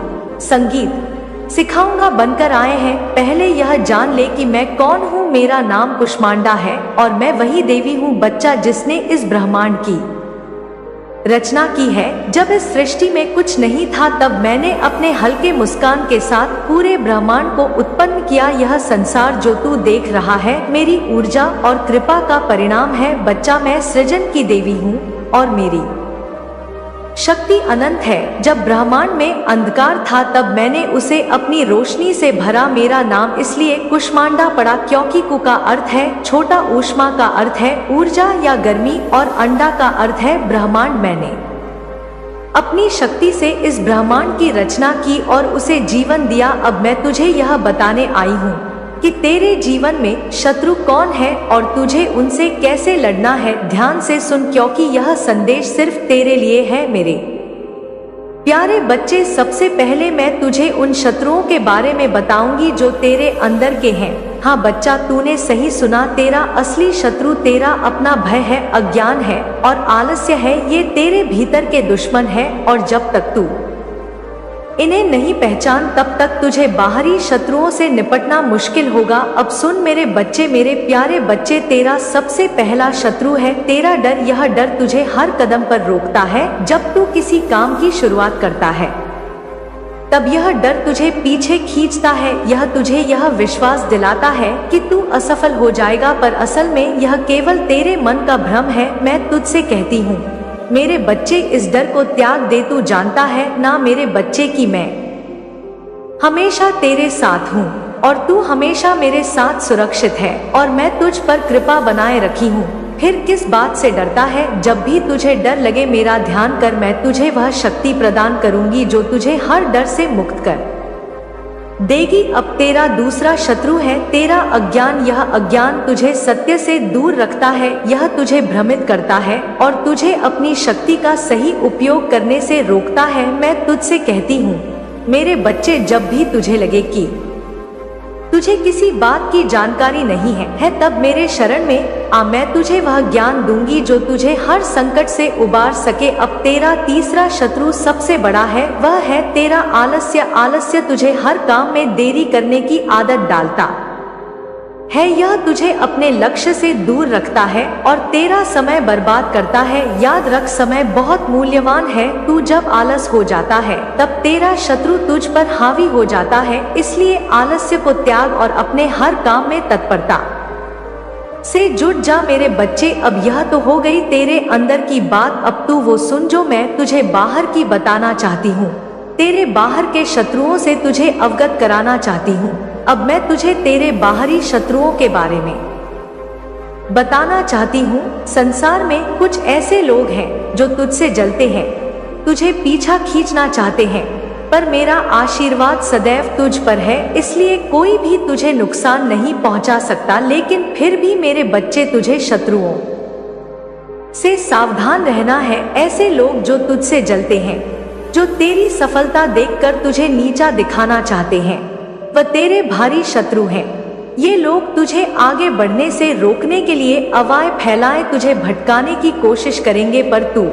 Speaker 1: संगीत सिखाऊंगा। बनकर आए हैं, पहले यह जान ले कि मैं कौन हूँ। मेरा नाम कुष्मांडा है और मैं वही देवी हूँ बच्चा जिसने इस ब्रह्मांड की रचना की है। जब इस सृष्टि में कुछ नहीं था तब मैंने अपने हल्के मुस्कान के साथ पूरे ब्रह्मांड को उत्पन्न किया। यह संसार जो तू देख रहा है मेरी ऊर्जा और कृपा का परिणाम है बच्चा। मैं सृजन की देवी हूँ और मेरी शक्ति अनंत है। जब ब्रह्मांड में अंधकार था तब मैंने उसे अपनी रोशनी से भरा। मेरा नाम इसलिए कुष्मांडा पड़ा क्योंकि कु का अर्थ है छोटा, ऊष्मा का अर्थ है ऊर्जा या गर्मी और अंडा का अर्थ है ब्रह्मांड। मैंने अपनी शक्ति से इस ब्रह्मांड की रचना की और उसे जीवन दिया। अब मैं तुझे यह बताने आई हूँ कि तेरे जीवन में शत्रु कौन है और तुझे उनसे कैसे लड़ना है। ध्यान से सुन क्योंकि यह संदेश सिर्फ तेरे लिए है मेरे प्यारे बच्चे। सबसे पहले मैं तुझे उन शत्रुओं के बारे में बताऊंगी जो तेरे अंदर के हैं। हाँ बच्चा, तूने सही सुना, तेरा असली शत्रु तेरा अपना भय है, अज्ञान है और आलस्य है। ये तेरे भीतर के दुश्मन है और जब तक तू इन्हें नहीं पहचान तब तक तुझे बाहरी शत्रुओं से निपटना मुश्किल होगा। अब सुन मेरे बच्चे, मेरे प्यारे बच्चे, तेरा सबसे पहला शत्रु है तेरा डर। यह डर तुझे हर कदम पर रोकता है। जब तू किसी काम की शुरुआत करता है तब यह डर तुझे पीछे खींचता है। यह तुझे यह विश्वास दिलाता है कि तू असफल हो जाएगा, पर असल में यह केवल तेरे मन का भ्रम है। मैं तुझसे कहती हूँ मेरे बच्चे, इस डर को त्याग दे। तू जानता है ना मेरे बच्चे कि मैं हमेशा तेरे साथ हूँ और तू हमेशा मेरे साथ सुरक्षित है और मैं तुझ पर कृपा बनाए रखी हूँ। फिर किस बात से डरता है? जब भी तुझे डर लगे मेरा ध्यान कर, मैं तुझे वह शक्ति प्रदान करूंगी जो तुझे हर डर से मुक्त कर देगी। अब तेरा दूसरा शत्रु है तेरा अज्ञान। यह अज्ञान तुझे सत्य से दूर रखता है, यह तुझे भ्रमित करता है और तुझे अपनी शक्ति का सही उपयोग करने से रोकता है। मैं तुझसे कहती हूँ मेरे बच्चे, जब भी तुझे लगे कि तुझे किसी बात की जानकारी नहीं है तब मेरे शरण में आ, मैं तुझे वह ज्ञान दूंगी जो तुझे हर संकट से उबार सके। अब तेरा तीसरा शत्रु सबसे बड़ा है, वह है तेरा आलस्य। आलस्य तुझे हर काम में देरी करने की आदत डालता है, यह तुझे अपने लक्ष्य से दूर रखता है और तेरा समय बर्बाद करता है। याद रख, समय बहुत मूल्यवान है। तू जब आलस हो जाता है तब तेरा शत्रु तुझ पर हावी हो जाता है। इसलिए आलस्य को त्याग और अपने हर काम में तत्परता से जुट जा मेरे बच्चे। अब यह तो हो गई तेरे अंदर की बात, अब तू वो सुन जो मैं तुझे बाहर की बताना चाहती हूँ। तेरे बाहर के शत्रुओं से तुझे अवगत कराना चाहती हूँ। अब मैं तुझे तेरे बाहरी शत्रुओं के बारे में बताना चाहती हूँ। संसार में कुछ ऐसे लोग हैं जो तुझसे जलते हैं, तुझे पीछा खींचना चाहते हैं, पर मेरा आशीर्वाद सदैव तुझ पर है, इसलिए कोई भी तुझे नुकसान नहीं पहुंचा सकता। लेकिन फिर भी मेरे बच्चे, तुझे शत्रुओं से सावधान रहना है। ऐसे लोग जो तुझसे जलते हैं, जो तेरी सफलता देखकर तुझे नीचा दिखाना चाहते हैं, वह तेरे भारी शत्रु हैं। ये लोग तुझे आगे बढ़ने से रोकने के लिए अवाय फैलाए तुझे भटकाने की कोशिश करेंगे, पर तू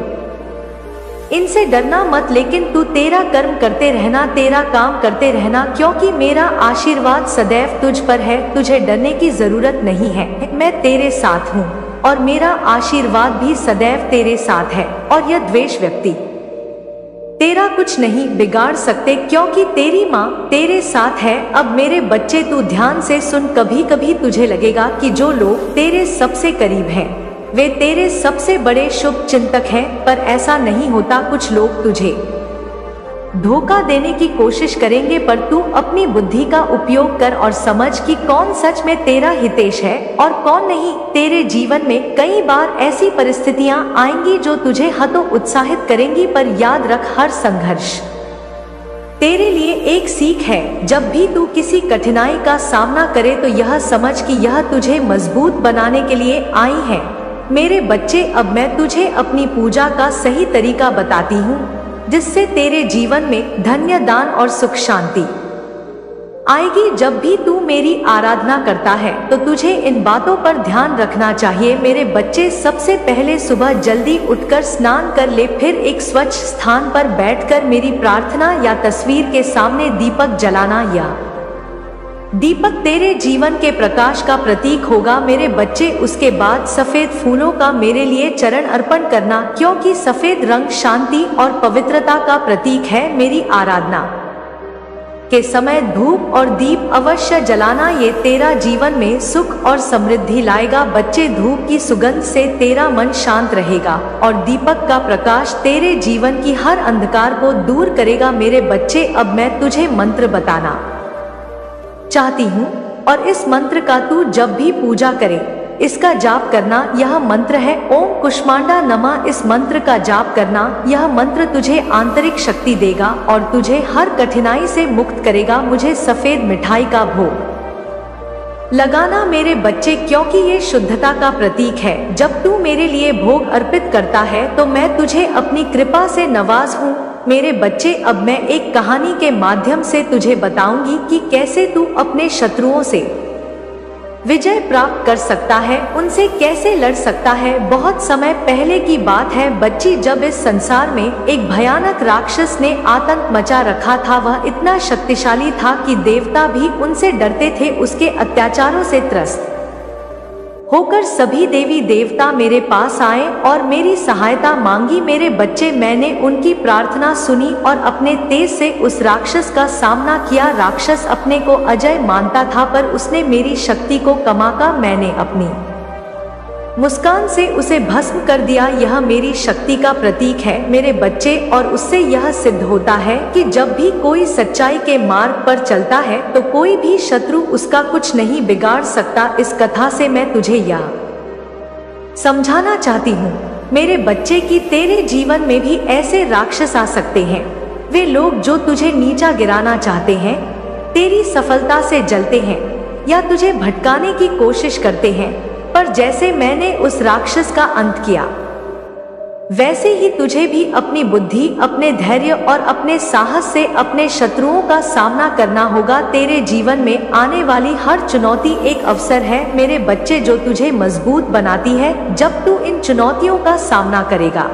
Speaker 1: इनसे डरना मत। लेकिन तू तेरा कर्म करते रहना, तेरा काम करते रहना, क्योंकि मेरा आशीर्वाद सदैव तुझ पर है। तुझे डरने की जरूरत नहीं है, मैं तेरे साथ हूँ और मेरा आशीर्वाद भी सदैव तेरे साथ है। और यह द्वेष व्यक्ति तेरा कुछ नहीं बिगाड़ सकते, क्योंकि तेरी माँ तेरे साथ है। अब मेरे बच्चे, तू ध्यान से सुन। कभी कभी तुझे लगेगा कि जो लोग तेरे सबसे करीब हैं, वे तेरे सबसे बड़े शुभ चिंतक हैं, पर ऐसा नहीं होता। कुछ लोग तुझे धोखा देने की कोशिश करेंगे, पर तू अपनी बुद्धि का उपयोग कर और समझ कि कौन सच में तेरा हितेश है और कौन नहीं। तेरे जीवन में कई बार ऐसी परिस्थितियां आएंगी जो तुझे हतोत्साहित करेंगी, पर याद रख, हर संघर्ष तेरे लिए एक सीख है। जब भी तू किसी कठिनाई का सामना करे तो यह समझ कि यह तुझे मजबूत बनाने के लिए आई है। मेरे बच्चे, अब मैं तुझे अपनी पूजा का सही तरीका बताती हूँ, जिससे तेरे जीवन में धन्य दान और सुख शांति आएगी। जब भी तू मेरी आराधना करता है तो तुझे इन बातों पर ध्यान रखना चाहिए। मेरे बच्चे, सबसे पहले सुबह जल्दी उठकर स्नान कर ले, फिर एक स्वच्छ स्थान पर बैठकर मेरी प्रार्थना या तस्वीर के सामने दीपक जलाना। या दीपक तेरे जीवन के प्रकाश का प्रतीक होगा मेरे बच्चे। उसके बाद सफेद फूलों का मेरे लिए चरण अर्पण करना, क्योंकि सफेद रंग शांति और पवित्रता का प्रतीक है। मेरी आराधना के समय धूप और दीप अवश्य जलाना, ये तेरा जीवन में सुख और समृद्धि लाएगा। बच्चे, धूप की सुगंध से तेरा मन शांत रहेगा और दीपक का प्रकाश तेरे जीवन की हर अंधकार को दूर करेगा। मेरे बच्चे, अब मैं तुझे मंत्र बताना चाहती हूँ और इस मंत्र का तू जब भी पूजा करे इसका जाप करना। यह मंत्र है ओम कुष्मांडा नमः। इस मंत्र का जाप करना, यह मंत्र तुझे आंतरिक शक्ति देगा और तुझे हर कठिनाई से मुक्त करेगा। मुझे सफेद मिठाई का भोग लगाना मेरे बच्चे, क्योंकि ये शुद्धता का प्रतीक है। जब तू मेरे लिए भोग अर्पित करता है तो मैं तुझे अपनी कृपा से नवाज हूँ। मेरे बच्चे, अब मैं एक कहानी के माध्यम से तुझे बताऊंगी कि कैसे तू अपने शत्रुओं से विजय प्राप्त कर सकता है, उनसे कैसे लड़ सकता है। बहुत समय पहले की बात है बच्ची, जब इस संसार में एक भयानक राक्षस ने आतंक मचा रखा था। वह इतना शक्तिशाली था कि देवता भी उनसे डरते थे। उसके अत्याचारों से त्रस्त होकर सभी देवी देवता मेरे पास आए और मेरी सहायता मांगी। मेरे बच्चे, मैंने उनकी प्रार्थना सुनी और अपने तेज से उस राक्षस का सामना किया। राक्षस अपने को अजय मानता था, पर उसने मेरी शक्ति को कमाका मैंने अपनी मुस्कान से उसे भस्म कर दिया। यह मेरी शक्ति का प्रतीक है मेरे बच्चे, और उससे यह सिद्ध होता है कि जब भी कोई सच्चाई के मार्ग पर चलता है तो कोई भी शत्रु उसका कुछ नहीं बिगाड़ सकता। इस कथा से मैं तुझे यह समझाना चाहती हूँ मेरे बच्चे कि तेरे जीवन में भी ऐसे राक्षस आ सकते हैं। वे लोग जो तुझे नीचा गिराना चाहते हैं, तेरी सफलता से जलते हैं या तुझे भटकाने की कोशिश करते हैं, पर जैसे मैंने उस राक्षस का अंत किया वैसे ही तुझे भी अपनी बुद्धि, अपने धैर्य और अपने साहस से अपने शत्रुओं का सामना करना होगा। तेरे जीवन में आने वाली हर चुनौती एक अवसर है मेरे बच्चे, जो तुझे मजबूत बनाती है। जब तू इन चुनौतियों का सामना करेगा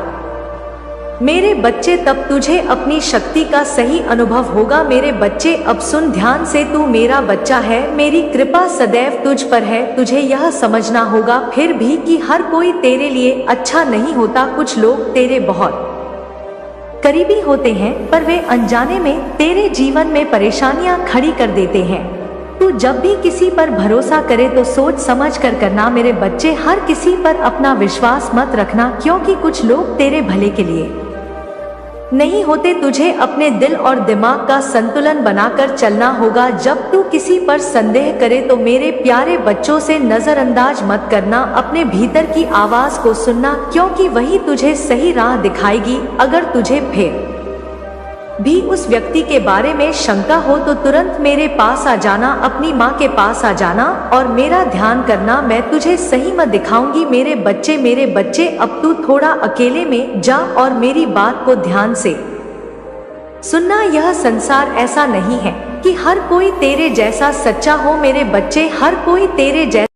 Speaker 1: मेरे बच्चे, तब तुझे अपनी शक्ति का सही अनुभव होगा। मेरे बच्चे, अब सुन ध्यान से, तू मेरा बच्चा है, मेरी कृपा सदैव तुझ पर है। तुझे यह समझना होगा फिर भी कि हर कोई तेरे लिए अच्छा नहीं होता। कुछ लोग तेरे बहुत करीबी होते हैं, पर वे अनजाने में तेरे जीवन में परेशानियां खड़ी कर देते हैं। तू जब भी किसी पर भरोसा करे तो सोच समझ कर करना मेरे बच्चे। हर किसी पर अपना विश्वास मत रखना, क्योंकि कुछ लोग तेरे भले के लिए नहीं होते। तुझे अपने दिल और दिमाग का संतुलन बनाकर चलना होगा। जब तू किसी पर संदेह करे तो मेरे प्यारे बच्चों से नजरअंदाज मत करना। अपने भीतर की आवाज को सुनना, क्योंकि वही तुझे सही राह दिखाएगी। अगर तुझे फिर भी उस व्यक्ति के बारे में शंका हो तो तुरंत मेरे पास आ जाना, अपनी माँ के पास आ जाना और मेरा ध्यान करना। मैं तुझे सही मत दिखाऊंगी मेरे बच्चे। अब तू थोड़ा अकेले में जा और मेरी बात को ध्यान से सुनना। यह संसार ऐसा नहीं है कि हर कोई तेरे जैसा सच्चा हो मेरे बच्चे। हर कोई तेरे जैसा